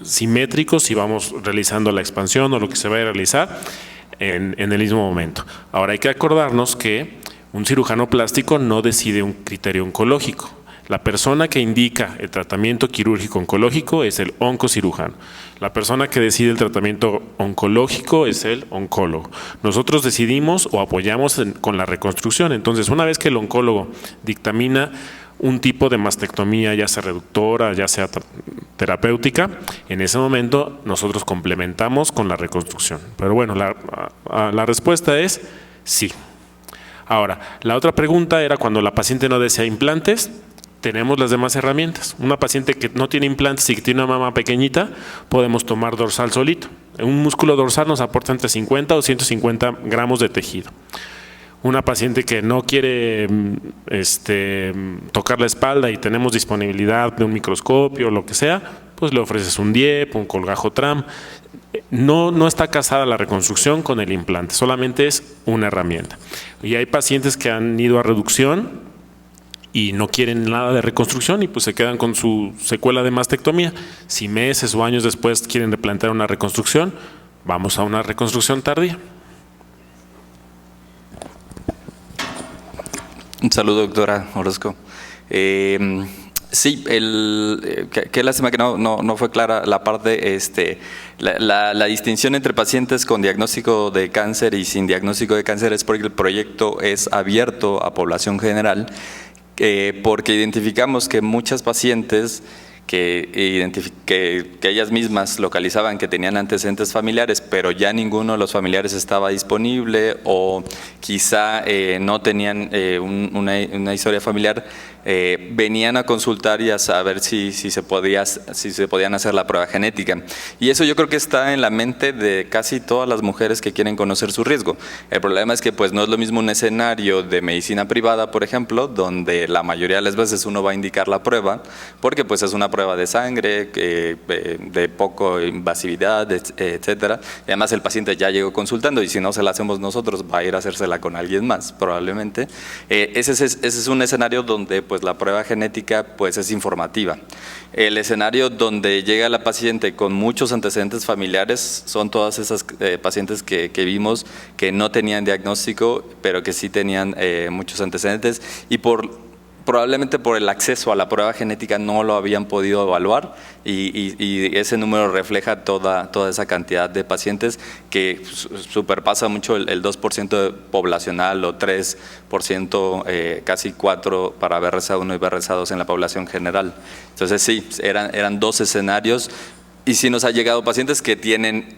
S2: simétricos y vamos realizando la expansión o lo que se vaya a realizar en el mismo momento. Ahora hay que acordarnos que un cirujano plástico no decide un criterio oncológico. La persona que indica el tratamiento quirúrgico oncológico es el oncocirujano. La persona que decide el tratamiento oncológico es el oncólogo. Nosotros decidimos o apoyamos con la reconstrucción. Entonces, una vez que el oncólogo dictamina un tipo de mastectomía, ya sea reductora, ya sea terapéutica, en ese momento nosotros complementamos con la reconstrucción. Pero bueno, la respuesta es sí. Ahora, la otra pregunta era cuando la paciente no desea implantes, tenemos las demás herramientas. Una paciente que no tiene implantes y que tiene una mama pequeñita, podemos tomar dorsal solito. Un músculo dorsal nos aporta entre 50 o 150 gramos de tejido. Una paciente que no quiere tocar la espalda y tenemos disponibilidad de un microscopio o lo que sea, pues le ofreces un DIEP, un colgajo TRAM. No está casada la reconstrucción con el implante, solamente es una herramienta. Y hay pacientes que han ido a reducción y no quieren nada de reconstrucción y pues se quedan con su secuela de mastectomía. Si meses o años después quieren replantear una reconstrucción, vamos a una reconstrucción tardía.
S3: Un saludo, doctora Orozco. Sí, qué lástima que no fue clara la parte, la distinción entre pacientes con diagnóstico de cáncer y sin diagnóstico de cáncer es porque el proyecto es abierto a población general, porque identificamos que muchas pacientes que ellas mismas localizaban que tenían antecedentes familiares, pero ya ninguno de los familiares estaba disponible o quizá no tenían una historia familiar, venían a consultar y a saber si se podían hacer la prueba genética. Y eso yo creo que está en la mente de casi todas las mujeres que quieren conocer su riesgo. El problema es que pues no es lo mismo un escenario de medicina privada, por ejemplo, donde la mayoría de las veces uno va a indicar la prueba, porque pues es una prueba de sangre, de poco invasividad, etcétera. Y además el paciente ya llegó consultando y si no se la hacemos nosotros va a ir a hacérsela con alguien más, probablemente. Ese es un escenario donde pues la prueba genética pues es informativa. El escenario donde llega la paciente con muchos antecedentes familiares son todas esas pacientes que vimos que no tenían diagnóstico, pero que sí tenían muchos antecedentes y probablemente por el acceso a la prueba genética no lo habían podido evaluar y ese número refleja toda esa cantidad de pacientes que superpasa mucho el 2% poblacional o 3%, casi 4% para BRCA1 y BRCA2 en la población general. Entonces sí, eran dos escenarios. Y sí nos ha llegado pacientes que tienen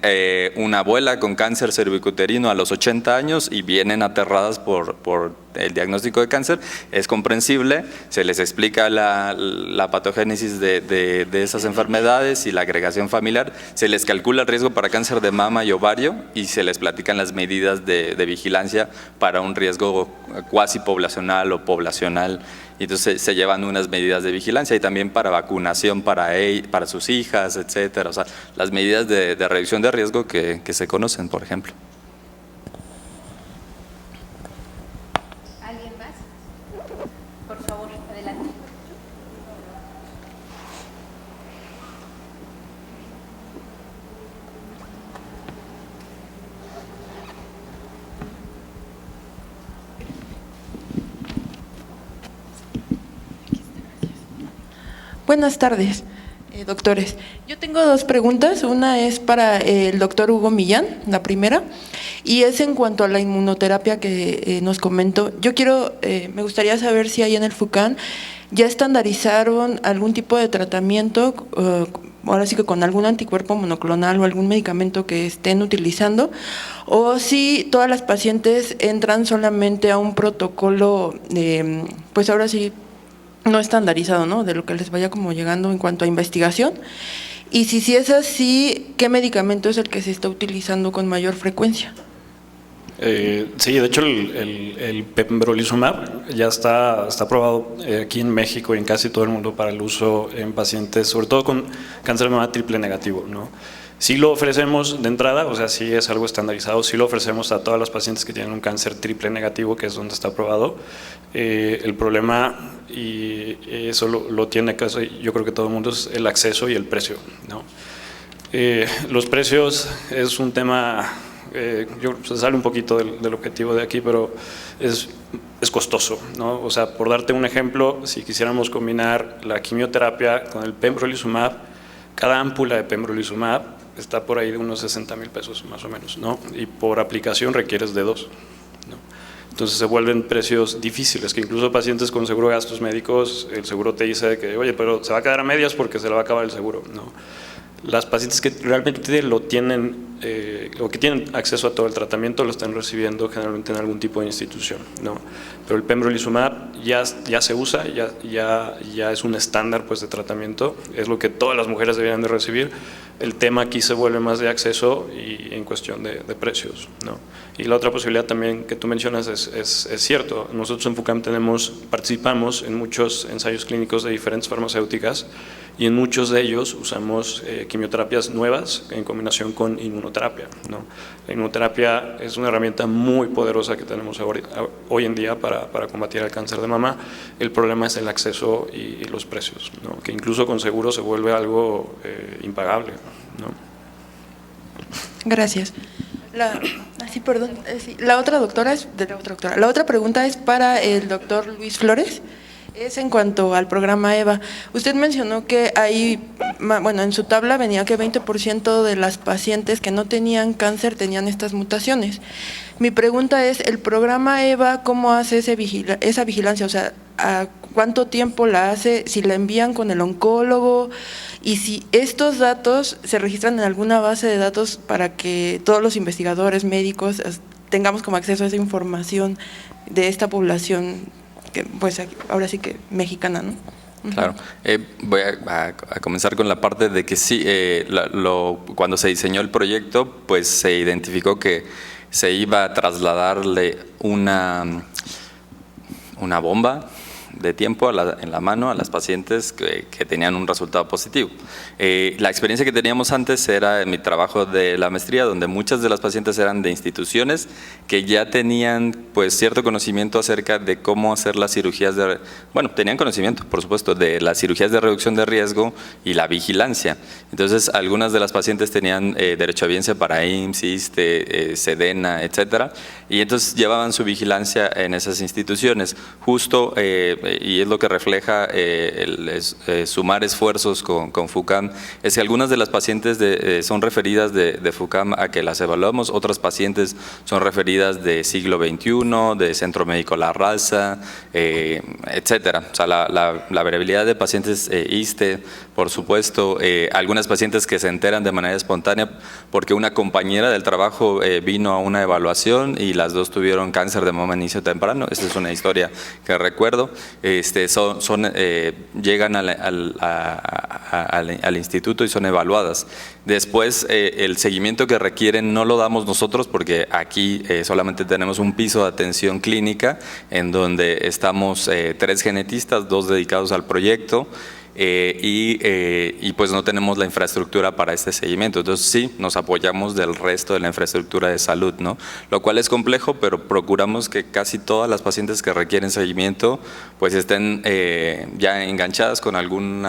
S3: una abuela con cáncer cervicuterino a los 80 años y vienen aterradas por el diagnóstico de cáncer. Es comprensible, se les explica la patogénesis de esas enfermedades y la agregación familiar, se les calcula el riesgo para cáncer de mama y ovario y se les platican las medidas de vigilancia para un riesgo cuasi poblacional o poblacional. Y entonces se llevan unas medidas de vigilancia y también para vacunación para sus hijas, etcétera. O sea, las medidas de reducción de riesgo que se conocen, por ejemplo.
S5: ¿Alguien más? Por favor, adelante.
S6: Buenas tardes, doctores. Yo tengo dos preguntas. Una es para el doctor Hugo Millán, la primera, y es en cuanto a la inmunoterapia que nos comentó. Me gustaría saber si ahí en el FUCAN ya estandarizaron algún tipo de tratamiento, ahora sí que con algún anticuerpo monoclonal o algún medicamento que estén utilizando, o si todas las pacientes entran solamente a un protocolo, pues ahora sí, no estandarizado, ¿no? De lo que les vaya como llegando en cuanto a investigación. Y si es así, ¿qué medicamento es el que se está utilizando con mayor frecuencia?
S1: Sí, de hecho el pembrolizumab ya está aprobado aquí en México y en casi todo el mundo para el uso en pacientes, sobre todo con cáncer de mama triple negativo, ¿no? Sí lo ofrecemos de entrada, o sea, sí es algo estandarizado, sí lo ofrecemos a todas las pacientes que tienen un cáncer triple negativo, que es donde está aprobado. El problema, y eso lo tiene casi, yo creo que todo el mundo, es el acceso y el precio, ¿no? Los precios es un tema, se sale un poquito del objetivo de aquí, pero es costoso, ¿no? O sea, por darte un ejemplo, si quisiéramos combinar la quimioterapia con el pembrolizumab, cada ámpula de pembrolizumab está por ahí de unos 60,000 pesos más o menos, ¿no? Y por aplicación requieres de 2, ¿no? Entonces se vuelven precios difíciles, que incluso pacientes con seguro de gastos médicos, el seguro te dice que, oye, pero se va a quedar a medias porque se le va a acabar el seguro, ¿no? Las pacientes que realmente lo tienen, o que tienen acceso a todo el tratamiento, lo están recibiendo generalmente en algún tipo de institución, ¿no? Pero el pembrolizumab ya se usa, ya es un estándar, pues, de tratamiento, es lo que todas las mujeres deberían de recibir. El tema aquí se vuelve más de acceso y en cuestión de precios, ¿no? Y la otra posibilidad también que tú mencionas es cierto. Nosotros en FUCAM participamos en muchos ensayos clínicos de diferentes farmacéuticas y en muchos de ellos usamos quimioterapias nuevas en combinación con inmunoterapia, ¿no? La inmunoterapia es una herramienta muy poderosa que tenemos hoy en día para combatir el cáncer de mama. El problema es el acceso y los precios, ¿no? Que incluso con seguro se vuelve algo impagable, ¿no?
S6: Gracias. La otra pregunta es para el doctor Luis Flores. Es en cuanto al programa EVA. Usted mencionó que en su tabla venía que 20% de las pacientes que no tenían cáncer tenían estas mutaciones. Mi pregunta es, ¿el programa EVA cómo hace esa vigilancia? O sea, ¿a cuánto tiempo la hace? ¿Si la envían con el oncólogo? Y si estos datos se registran en alguna base de datos para que todos los investigadores médicos tengamos como acceso a esa información de esta población, que pues ahora sí que mexicana, ¿no?
S3: Claro. Voy a comenzar con la parte de que sí, cuando se diseñó el proyecto, pues se identificó que se iba a trasladarle una bomba de tiempo en la mano a las pacientes que tenían un resultado positivo. La experiencia que teníamos antes era en mi trabajo de la maestría, donde muchas de las pacientes eran de instituciones que ya tenían pues cierto conocimiento acerca de cómo hacer las cirugías tenían conocimiento, por supuesto, de las cirugías de reducción de riesgo y la vigilancia. Entonces, algunas de las pacientes tenían derecho a bienestar para IMSS, ISSSTE, SEDENA, etcétera, y entonces llevaban su vigilancia en esas instituciones. Justo y es lo que refleja sumar esfuerzos con FUCAM, es que algunas de las pacientes son referidas de FUCAM a que las evaluamos, otras pacientes son referidas de Siglo XXI, de Centro Médico La Raza, etcétera. O sea, la variabilidad de pacientes ISSSTE, por supuesto, algunas pacientes que se enteran de manera espontánea porque una compañera del trabajo vino a una evaluación y las dos tuvieron cáncer de mama en inicio temprano. Esta es una historia que recuerdo. Llegan al instituto y son evaluadas. Después, el seguimiento que requieren no lo damos nosotros porque aquí solamente tenemos un piso de atención clínica en donde estamos 3 genetistas, 2 dedicados al proyecto. Y pues no tenemos la infraestructura para este seguimiento. Entonces sí, nos apoyamos del resto de la infraestructura de salud, ¿no? Lo cual es complejo, pero procuramos que casi todas las pacientes que requieren seguimiento pues estén ya enganchadas con algún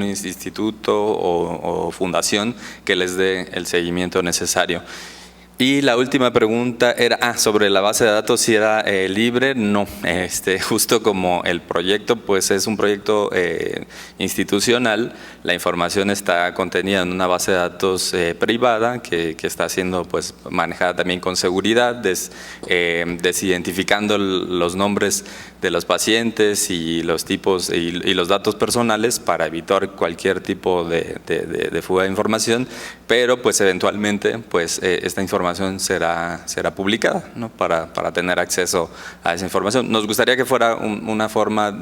S3: instituto o fundación que les dé el seguimiento necesario. Y la última pregunta era sobre la base de datos, si era libre. No, justo como el proyecto pues es un proyecto institucional, la información está contenida en una base de datos privada que está siendo pues manejada también con seguridad, desidentificando los nombres de los pacientes y los tipos y los datos personales para evitar cualquier tipo de fuga de información, pero pues eventualmente pues esta información será publicada, ¿no? para tener acceso a esa información. Nos gustaría que fuera una forma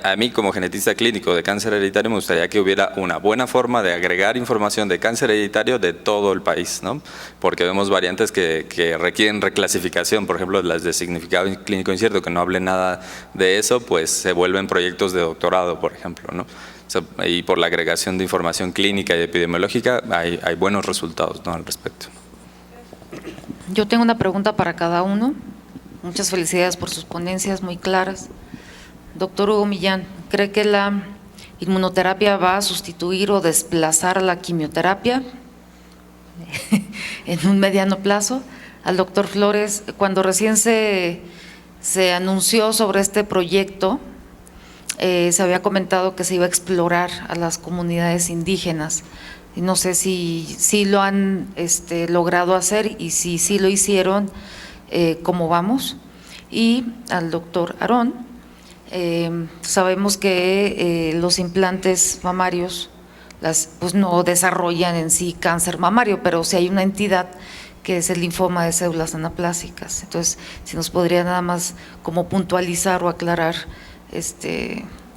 S3: a mí como genetista clínico de cáncer hereditario me gustaría que hubiera una buena forma de agregar información de cáncer hereditario de todo el país, ¿no? Porque vemos variantes que requieren reclasificación, por ejemplo las de significado clínico incierto, que no hable nada de eso, pues se vuelven proyectos de doctorado, por ejemplo, ¿no? Y por la agregación de información clínica y epidemiológica hay buenos resultados, ¿no? Al respecto.
S7: Yo tengo una pregunta para cada uno. Muchas felicidades por sus ponencias muy claras. Doctor Hugo Millán, ¿cree que la inmunoterapia va a sustituir o desplazar la quimioterapia en un mediano plazo. Al doctor Flores, cuando recién se anunció sobre este proyecto, se había comentado que se iba a explorar a las comunidades indígenas. Y no sé si lo han logrado hacer, y si sí lo hicieron, ¿cómo vamos? Y al doctor Aarón, sabemos que los implantes mamarios pues no desarrollan en sí cáncer mamario, pero sí hay una entidad que es el linfoma de células anaplásicas. Entonces, si nos podría nada más como puntualizar o aclarar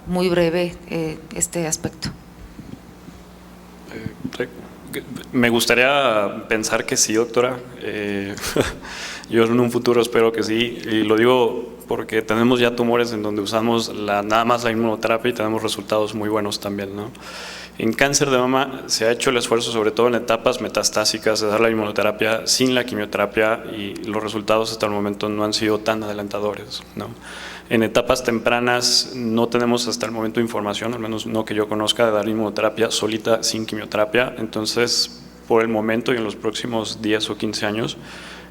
S7: muy breve este aspecto.
S1: Me gustaría pensar que sí, doctora. Yo en un futuro espero que sí, y lo digo porque tenemos ya tumores en donde usamos nada más la inmunoterapia y tenemos resultados muy buenos también, ¿no? En cáncer de mama se ha hecho el esfuerzo, sobre todo en etapas metastásicas, de dar la inmunoterapia sin la quimioterapia, y los resultados hasta el momento no han sido tan adelantadores, ¿no? En etapas tempranas no tenemos hasta el momento información, al menos no que yo conozca, de dar inmunoterapia solita sin quimioterapia. Entonces, por el momento y en los próximos 10 o 15 años,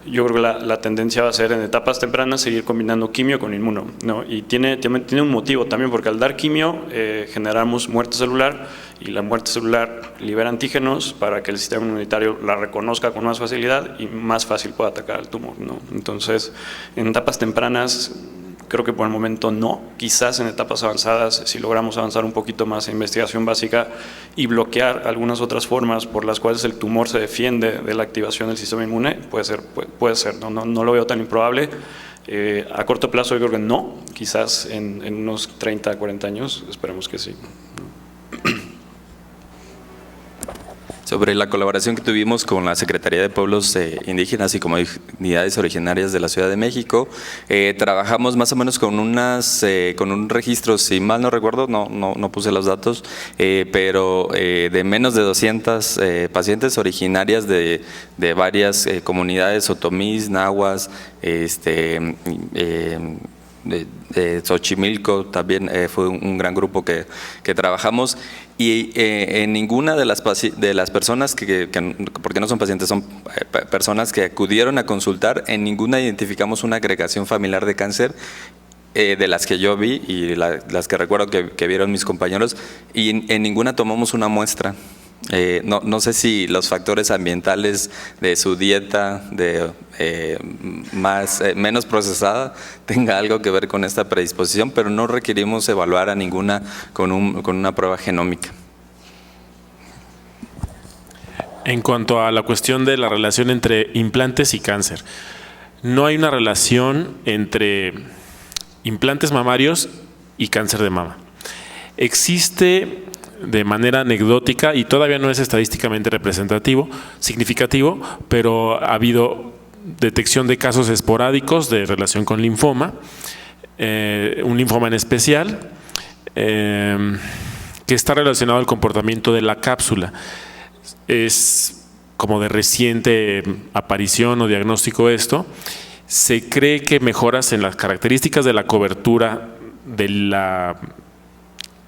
S1: yo creo que la tendencia va a ser en etapas tempranas seguir combinando quimio con inmuno, ¿no? Y tiene un motivo también, porque al dar quimio generamos muerte celular, y la muerte celular libera antígenos para que el sistema inmunitario la reconozca con más facilidad y más fácil pueda atacar al tumor, ¿no? Entonces, en etapas tempranas creo que por el momento no. Quizás en etapas avanzadas, si logramos avanzar un poquito más en investigación básica y bloquear algunas otras formas por las cuales el tumor se defiende de la activación del sistema inmune, puede ser, no lo veo tan improbable. A corto plazo yo creo que no, quizás en unos 30, 40 años, esperemos que sí.
S3: Sobre la colaboración que tuvimos con la Secretaría de Pueblos Indígenas y Comunidades Originarias de la Ciudad de México, trabajamos más o menos con un registro, si mal no recuerdo, no puse los datos, pero de menos de 200 pacientes originarias de varias comunidades, otomís, nahuas, de Xochimilco también fue un gran grupo que trabajamos, y en ninguna de las personas porque no son pacientes, son personas que acudieron a consultar, en ninguna identificamos una agregación familiar de cáncer, de las que yo vi y las que recuerdo que vieron mis compañeros, y en ninguna tomamos una muestra. No sé si los factores ambientales de su dieta menos procesada tenga algo que ver con esta predisposición, pero no requerimos evaluar a ninguna con una prueba genómica.
S2: En cuanto a la cuestión de la relación entre implantes y cáncer, no hay una relación entre implantes mamarios y cáncer de mama. Existe de manera anecdótica, y todavía no es estadísticamente significativo, pero ha habido detección de casos esporádicos de relación con linfoma, un linfoma en especial, que está relacionado al comportamiento de la cápsula. Es como de reciente aparición o diagnóstico esto. Se cree que mejoras en las características de la cobertura de la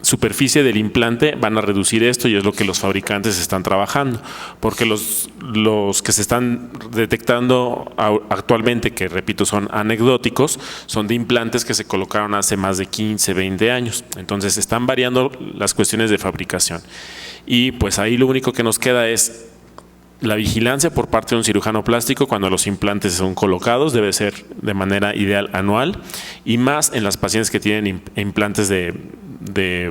S2: superficie del implante van a reducir esto, y es lo que los fabricantes están trabajando, porque los que se están detectando actualmente, que repito son anecdóticos, son de implantes que se colocaron hace más de 15, 20 años. Entonces están variando las cuestiones de fabricación, y pues ahí lo único que nos queda es la vigilancia por parte de un cirujano plástico cuando los implantes son colocados. Debe ser de manera ideal anual, y más en las pacientes que tienen implantes de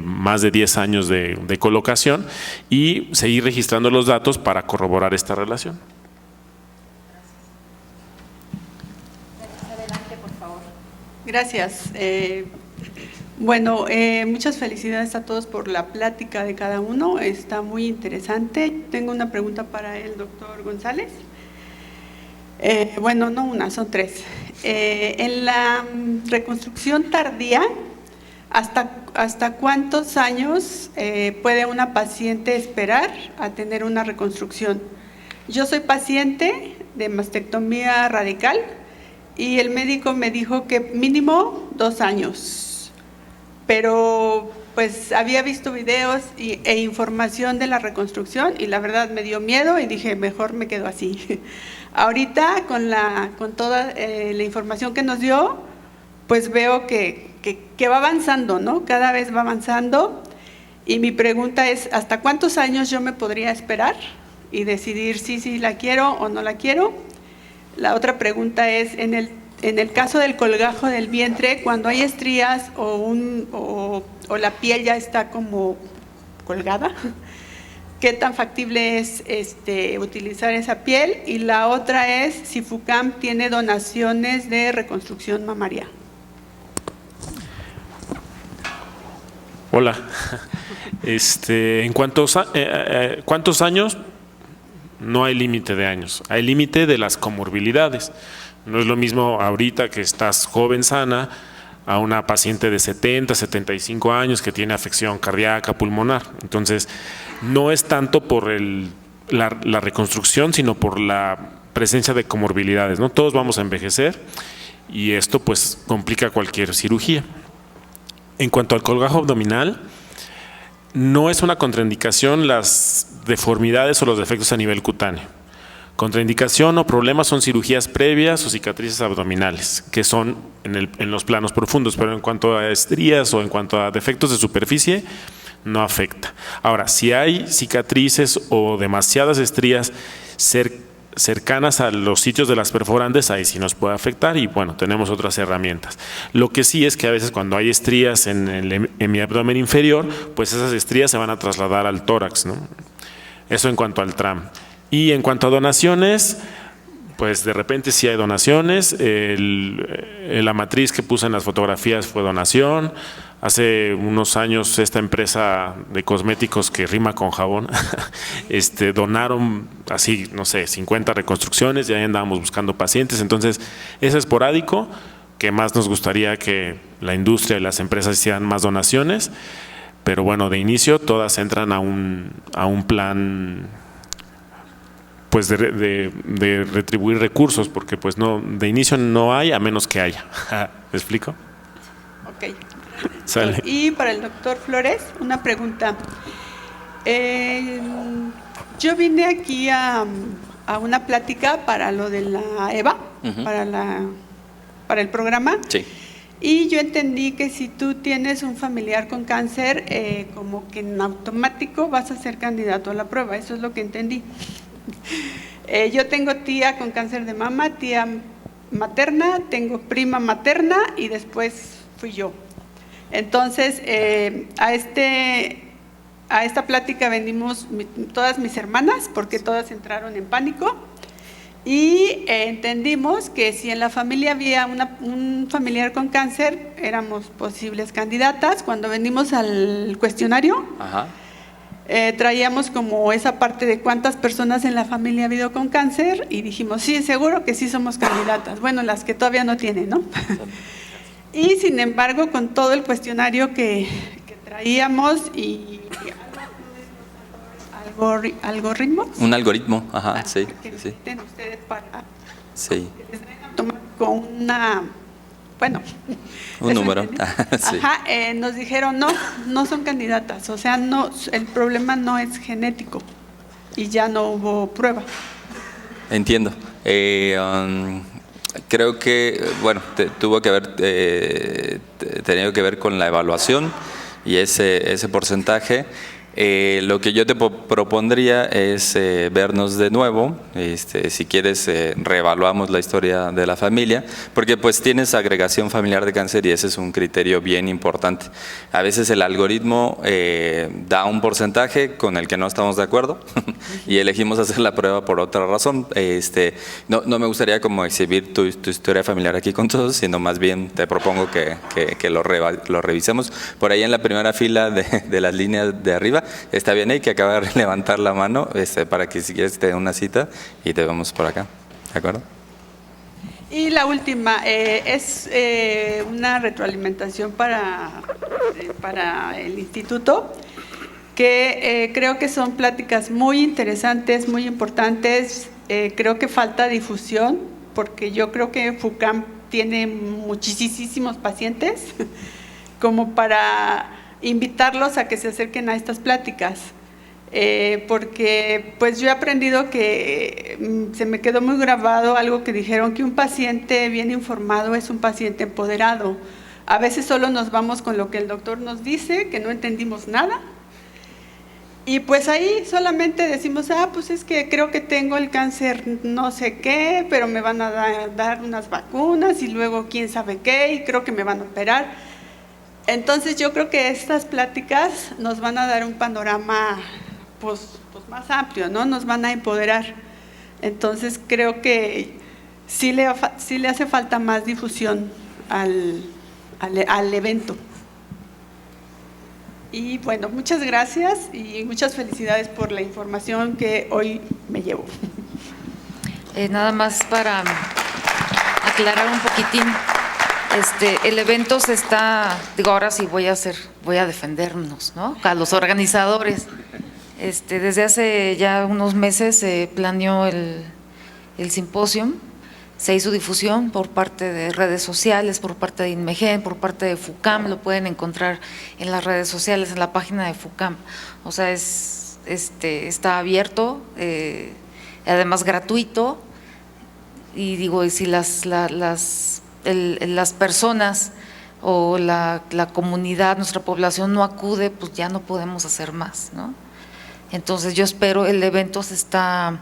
S2: más de 10 años de colocación, y seguir registrando los datos para corroborar esta relación.
S5: Adelante, por favor.
S8: Gracias. Bueno, muchas felicidades a todos por la plática de cada uno, está muy interesante. Tengo una pregunta para el doctor González. Bueno, no una, son tres. En la reconstrucción tardía, ¿hasta cuántos años puede una paciente esperar a tener una reconstrucción? Yo soy paciente de mastectomía radical y el médico me dijo que mínimo 2 años. Pero pues había visto videos e información de la reconstrucción y la verdad me dio miedo y dije, mejor me quedo así. Ahorita con toda la información que nos dio, pues veo que va avanzando, ¿no? Cada vez va avanzando y mi pregunta es, ¿hasta cuántos años yo me podría esperar y decidir si la quiero o no la quiero? La otra pregunta es, en el caso del colgajo del vientre, cuando hay estrías o la piel ya está como colgada, ¿qué tan factible es utilizar esa piel? Y la otra es si FUCAM tiene donaciones de reconstrucción mamaria.
S2: Hola. En ¿cuántos años? No hay límite de años, hay límite de las comorbilidades. No es lo mismo ahorita que estás joven, sana, a una paciente de 70, 75 años que tiene afección cardíaca, pulmonar. Entonces, no es tanto por la reconstrucción, sino por la presencia de comorbilidades, ¿no? Todos vamos a envejecer y esto pues complica cualquier cirugía. En cuanto al colgajo abdominal, no es una contraindicación las deformidades o los defectos a nivel cutáneo. Contraindicación o problemas son cirugías previas o cicatrices abdominales, que son en los planos profundos, pero en cuanto a estrías o en cuanto a defectos de superficie, no afecta. Ahora, si hay cicatrices o demasiadas estrías cercanas a los sitios de las perforantes, ahí sí nos puede afectar y bueno, tenemos otras herramientas. Lo que sí es que a veces cuando hay estrías en mi abdomen inferior, pues esas estrías se van a trasladar al tórax, ¿no? Eso en cuanto al TRAM. Y en cuanto a donaciones, pues de repente sí hay donaciones. La matriz que puse en las fotografías fue donación. Hace unos años esta empresa de cosméticos que rima con jabón, donaron así, no sé, 50 reconstrucciones y ahí andábamos buscando pacientes. Entonces es esporádico, que más nos gustaría que la industria y las empresas hicieran más donaciones, pero bueno, de inicio todas entran a un plan pues de retribuir recursos, porque pues no, de inicio no hay a menos que haya. ¿Me explico?
S8: Ok.
S2: Sale.
S8: Y para el doctor Flores, una pregunta. Yo vine aquí a una plática para lo de la EVA, para el programa.
S3: Sí.
S8: Y yo entendí que si tú tienes un familiar con cáncer, como que en automático vas a ser candidato a la prueba. Eso es lo que entendí. Yo tengo tía con cáncer de mama, tía materna, tengo prima materna y después fui yo. Entonces, a esta plática venimos todas mis hermanas, porque todas entraron en pánico, y entendimos que si en la familia había un familiar con cáncer, éramos posibles candidatas. Cuando venimos al cuestionario,
S3: Ajá.
S8: Traíamos como esa parte de cuántas personas en la familia ha habido con cáncer, y dijimos, sí, seguro que sí somos candidatas. Bueno, las que todavía no tienen, ¿no? Y sin embargo, con todo el cuestionario que traíamos y algoritmos.
S3: Un algoritmo, ajá, sí.
S8: Que
S3: Sí.
S8: necesiten ustedes para
S3: Sí.
S8: con una, bueno.
S3: Un
S8: ¿eso
S3: número.
S8: entendí?
S3: Sí.
S8: Ajá, nos dijeron, no son candidatas, o sea, no, el problema no es genético y ya no hubo prueba.
S3: Entiendo. Creo que, bueno, tuvo que haber tenido que ver con la evaluación y ese porcentaje. Lo que yo te propondría es vernos de nuevo, si quieres reevaluamos la historia de la familia, porque pues tienes agregación familiar de cáncer y ese es un criterio bien importante. A veces el algoritmo da un porcentaje con el que no estamos de acuerdo y elegimos hacer la prueba por otra razón. No me gustaría como exhibir tu historia familiar aquí con todos, sino más bien te propongo que lo revisemos. Por ahí en la primera fila de las líneas de arriba está bien ahí, que acaba de levantar la mano para que si quieres te dé una cita y te vemos por acá, ¿de acuerdo?
S8: Y la última es una retroalimentación para el instituto, que creo que son pláticas muy interesantes, muy importantes. Creo que falta difusión, porque yo creo que FUCAM tiene muchísimos pacientes como para invitarlos a que se acerquen a estas pláticas. Porque pues yo he aprendido que se me quedó muy grabado algo que dijeron, que un paciente bien informado es un paciente empoderado. A veces solo nos vamos con lo que el doctor nos dice, que no entendimos nada, y pues ahí solamente decimos, pues es que creo que tengo el cáncer no sé qué, pero me van a dar unas vacunas y luego quién sabe qué, y creo que me van a operar. Entonces yo creo que estas pláticas nos van a dar un panorama pues más amplio, ¿no? Nos van a empoderar. Entonces creo que sí le hace falta más difusión al evento. Y bueno, muchas gracias y muchas felicidades por la información que hoy me llevo.
S7: Nada más para aclarar un poquitín, el evento se está, ahora sí voy a defendernos, ¿no? A los organizadores. Desde hace ya unos meses se planeó el simposio, se hizo difusión por parte de redes sociales, por parte de INMEGEN, por parte de FUCAM, lo pueden encontrar en las redes sociales, en la página de FUCAM. O sea, está abierto, además gratuito, y si las personas o la comunidad, nuestra población no acude, pues ya no podemos hacer más, ¿no? Entonces yo espero, el evento se está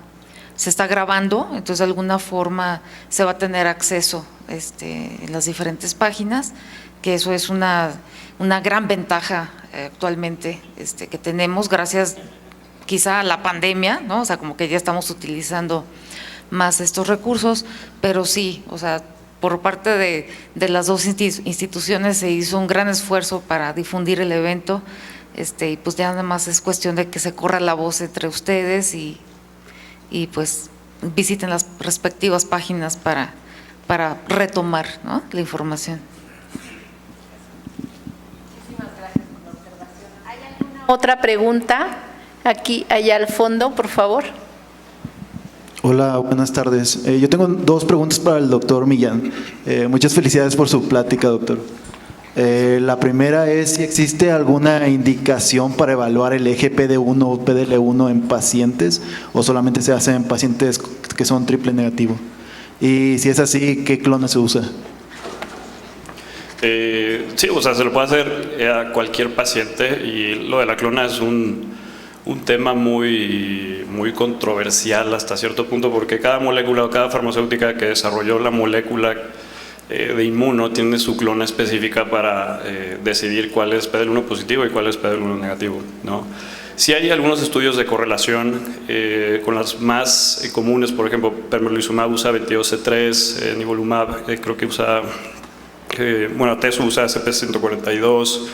S7: grabando, entonces de alguna forma se va a tener acceso en las diferentes páginas, que eso es una gran ventaja actualmente que tenemos, gracias quizá a la pandemia, ¿no? O sea, como que ya estamos utilizando más estos recursos, pero sí, o sea, por parte de las dos instituciones se hizo un gran esfuerzo para difundir el evento, y pues ya nada más es cuestión de que se corra la voz entre ustedes y pues visiten las respectivas páginas para retomar, ¿no?, la información.
S5: Muchísimas gracias por la observación. ¿Hay alguna otra pregunta? Aquí, allá al fondo, por favor.
S9: Hola, buenas tardes. Yo tengo dos preguntas para el doctor Millán. Muchas felicidades por su plática, doctor. La primera es si existe alguna indicación para evaluar el eje PD1 o PDL1 en pacientes o solamente se hace en pacientes que son triple negativo. Y si es así, ¿qué clona se usa?
S1: Sí, o sea, se lo puede hacer a cualquier paciente y lo de la clona es un tema muy controversial hasta cierto punto porque cada molécula o cada farmacéutica que desarrolló la molécula de inmuno tiene su clona específica para decidir cuál es PDL1 positivo y cuál es PDL1 negativo, ¿no? Sí hay algunos estudios de correlación con las más comunes, por ejemplo, pembrolizumab usa 22C3, nivolumab creo que usa, Tesu usa CP142,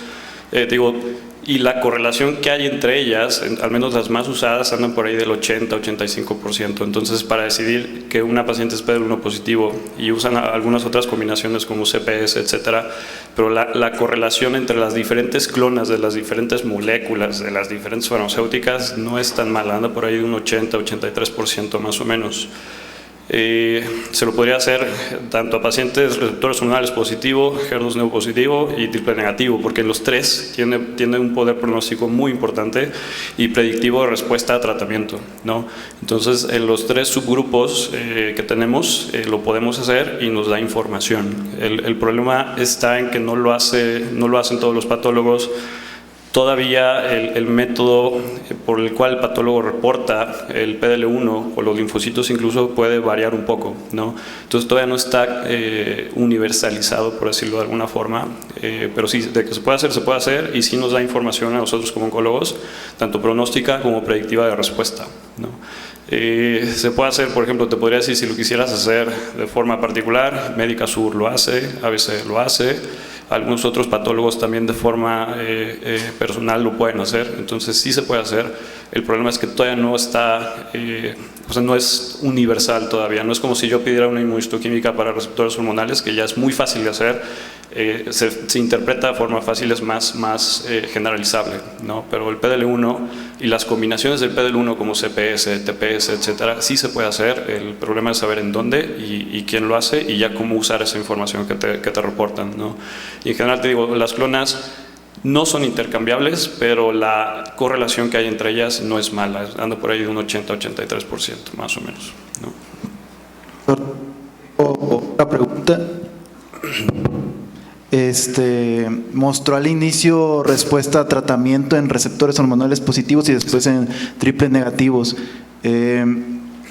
S1: y la correlación que hay entre ellas, al menos las más usadas, andan por ahí del 80-85%. Entonces, para decidir que una paciente es PDL1 positivo, y usan algunas otras combinaciones como CPS, etcétera, pero la correlación entre las diferentes clonas de las diferentes moléculas, de las diferentes farmacéuticas, no es tan mala, anda por ahí de un 80-83% más o menos. Se lo podría hacer tanto a pacientes receptores hormonales positivo, HER2 neo positivo y triple negativo, porque los tres tienen un poder pronóstico muy importante y predictivo de respuesta a tratamiento, ¿no? Entonces, en los tres subgrupos que tenemos, lo podemos hacer y nos da información. El problema está en que no lo hacen todos los patólogos. Todavía el método por el cual el patólogo reporta el PDL1 o los linfocitos incluso puede variar un poco, ¿no? Entonces todavía no está universalizado, por decirlo de alguna forma, pero sí, de que se puede hacer y sí nos da información a nosotros como oncólogos, tanto pronóstica como predictiva de respuesta, ¿no? Se puede hacer, por ejemplo, te podría decir, si lo quisieras hacer de forma particular, Médica Sur lo hace, ABC lo hace, algunos otros patólogos también de forma personal lo pueden hacer, entonces sí se puede hacer. El problema es que todavía no está, no es universal todavía, no es como si yo pidiera una inmunohistoquímica para receptores hormonales, que ya es muy fácil de hacer, se interpreta de forma fácil, es más generalizable, ¿no? Pero el PDL1 y las combinaciones del PDL1 como CPS, TPS, etcétera, sí se puede hacer. El problema es saber en dónde y quién lo hace y ya cómo usar esa información que te reportan, ¿no? Y en general te digo, las clonas No son intercambiables, pero la correlación que hay entre ellas no es mala, anda por ahí de un 80-83% más o menos, ¿no?
S9: Otra pregunta. Mostró al inicio respuesta a tratamiento en receptores hormonales positivos y después en triples negativos.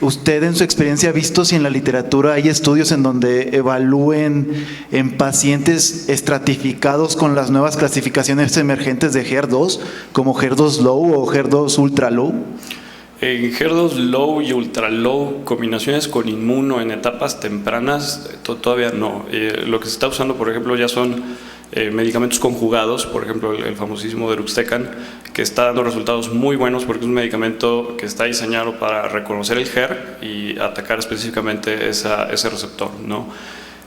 S9: ¿Usted en su experiencia ha visto si en la literatura hay estudios en donde evalúen en pacientes estratificados con las nuevas clasificaciones emergentes de HER2, como HER2 low o HER2 ultra low?
S1: En HER2 low y ultra low, combinaciones con inmuno en etapas tempranas, todavía no. Lo que se está usando, por ejemplo, ya son medicamentos conjugados, por ejemplo, el famosísimo Deruxtecan, que está dando resultados muy buenos porque es un medicamento que está diseñado para reconocer el HER y atacar específicamente ese receptor, ¿no?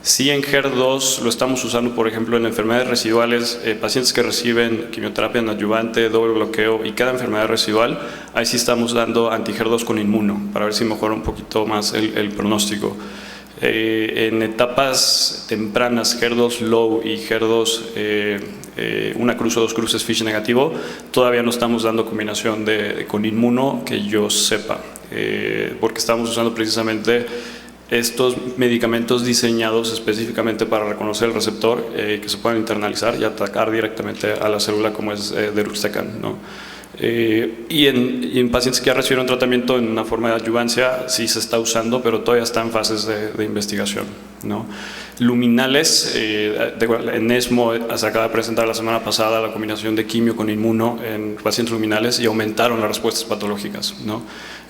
S1: Sí, en HER2 lo estamos usando, por ejemplo, en enfermedades residuales, pacientes que reciben quimioterapia en adyuvante, doble bloqueo y cada enfermedad residual, ahí sí estamos dando anti-HER2 con inmuno para ver si mejora un poquito más el pronóstico. En etapas tempranas, HER2 low y HER2 una cruz o dos cruces FISH negativo, todavía no estamos dando combinación con inmuno que yo sepa, porque estamos usando precisamente estos medicamentos diseñados específicamente para reconocer el receptor, que se puedan internalizar y atacar directamente a la célula, como es Deruxtecan, ¿no? Y en pacientes que ya recibieron tratamiento en una forma de adyuvancia sí se está usando, pero todavía está en fases de investigación, ¿no? Luminales, en ESMO se acaba de presentar la semana pasada la combinación de quimio con inmuno en pacientes luminales y aumentaron las respuestas patológicas, ¿no?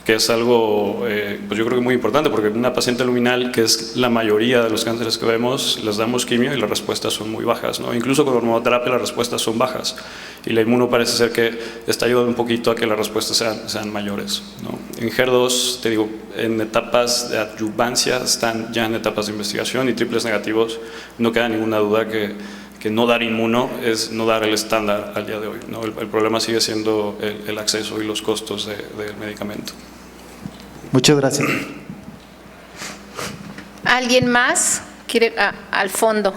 S1: Que es algo, pues yo creo que muy importante, porque una paciente luminal, que es la mayoría de los cánceres que vemos, les damos quimio y las respuestas son muy bajas, ¿no? Incluso con hormonoterapia las respuestas son bajas y la inmuno parece ser que está ayudando un poquito a que las respuestas sean mayores, ¿no? En HER2, te digo, en etapas de adyuvancia están ya en etapas de investigación y triples negativos, no queda ninguna duda que no dar inmuno es no dar el estándar al día de hoy, ¿no? El problema sigue siendo el acceso y los costos del medicamento.
S9: Muchas gracias.
S5: ¿Alguien más quiere? Al fondo.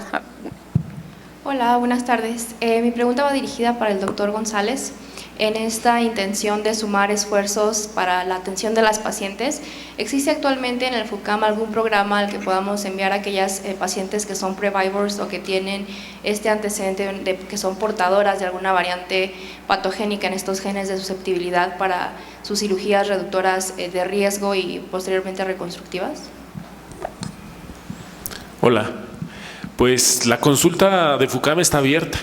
S10: Hola, buenas tardes. Mi pregunta va dirigida para el doctor González. En esta intención de sumar esfuerzos para la atención de las pacientes, ¿existe actualmente en el FUCAM algún programa al que podamos enviar a aquellas pacientes que son previvors o que tienen este antecedente de que son portadoras de alguna variante patogénica en estos genes de susceptibilidad para sus cirugías reductoras de riesgo y posteriormente reconstructivas?
S2: Hola, pues la consulta de FUCAM está abierta.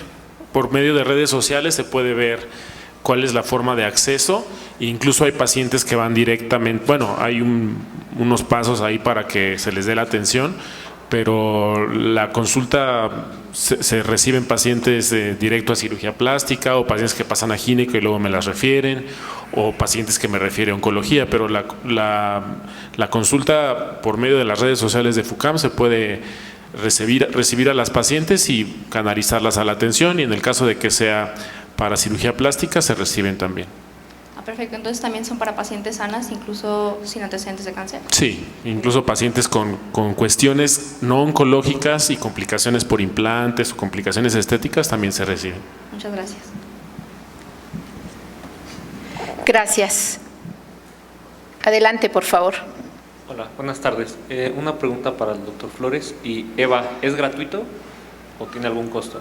S2: Por medio de redes sociales se puede ver cuál es la forma de acceso, e incluso hay pacientes que van directamente, bueno, hay unos pasos ahí para que se les dé la atención, pero la consulta se reciben pacientes directo a cirugía plástica o pacientes que pasan a gineco y luego me las refieren, o pacientes que me refiere a oncología, pero la consulta por medio de las redes sociales de FUCAM se puede recibir a las pacientes y canalizarlas a la atención, y en el caso de que sea para cirugía plástica se reciben también.
S10: Perfecto, entonces también son para pacientes sanas, incluso sin antecedentes de cáncer.
S2: Sí, incluso pacientes con cuestiones no oncológicas y complicaciones por implantes o complicaciones estéticas también se reciben.
S10: Muchas gracias.
S5: Gracias. Adelante, por favor.
S11: Hola, buenas tardes. Una pregunta para el doctor Flores. Y Eva, ¿es gratuito o tiene algún costo?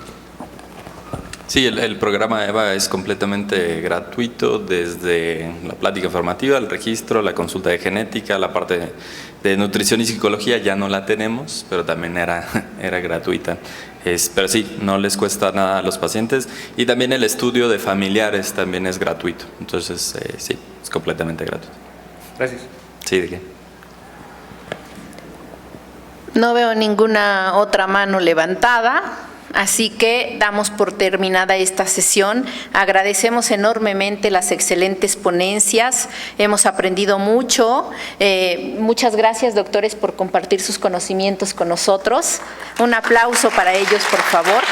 S3: Sí, el programa EVA es completamente gratuito, desde la plática informativa, el registro, la consulta de genética, la parte de nutrición y psicología ya no la tenemos, pero también era gratuita. Pero sí, no les cuesta nada a los pacientes, y también el estudio de familiares también es gratuito. Entonces, sí, es completamente gratuito.
S11: Gracias.
S3: Sí, ¿de qué?
S5: No veo ninguna otra mano levantada. Así que damos por terminada esta sesión. Agradecemos enormemente las excelentes ponencias, hemos aprendido mucho. Muchas gracias, doctores, por compartir sus conocimientos con nosotros. Un aplauso para ellos, por favor.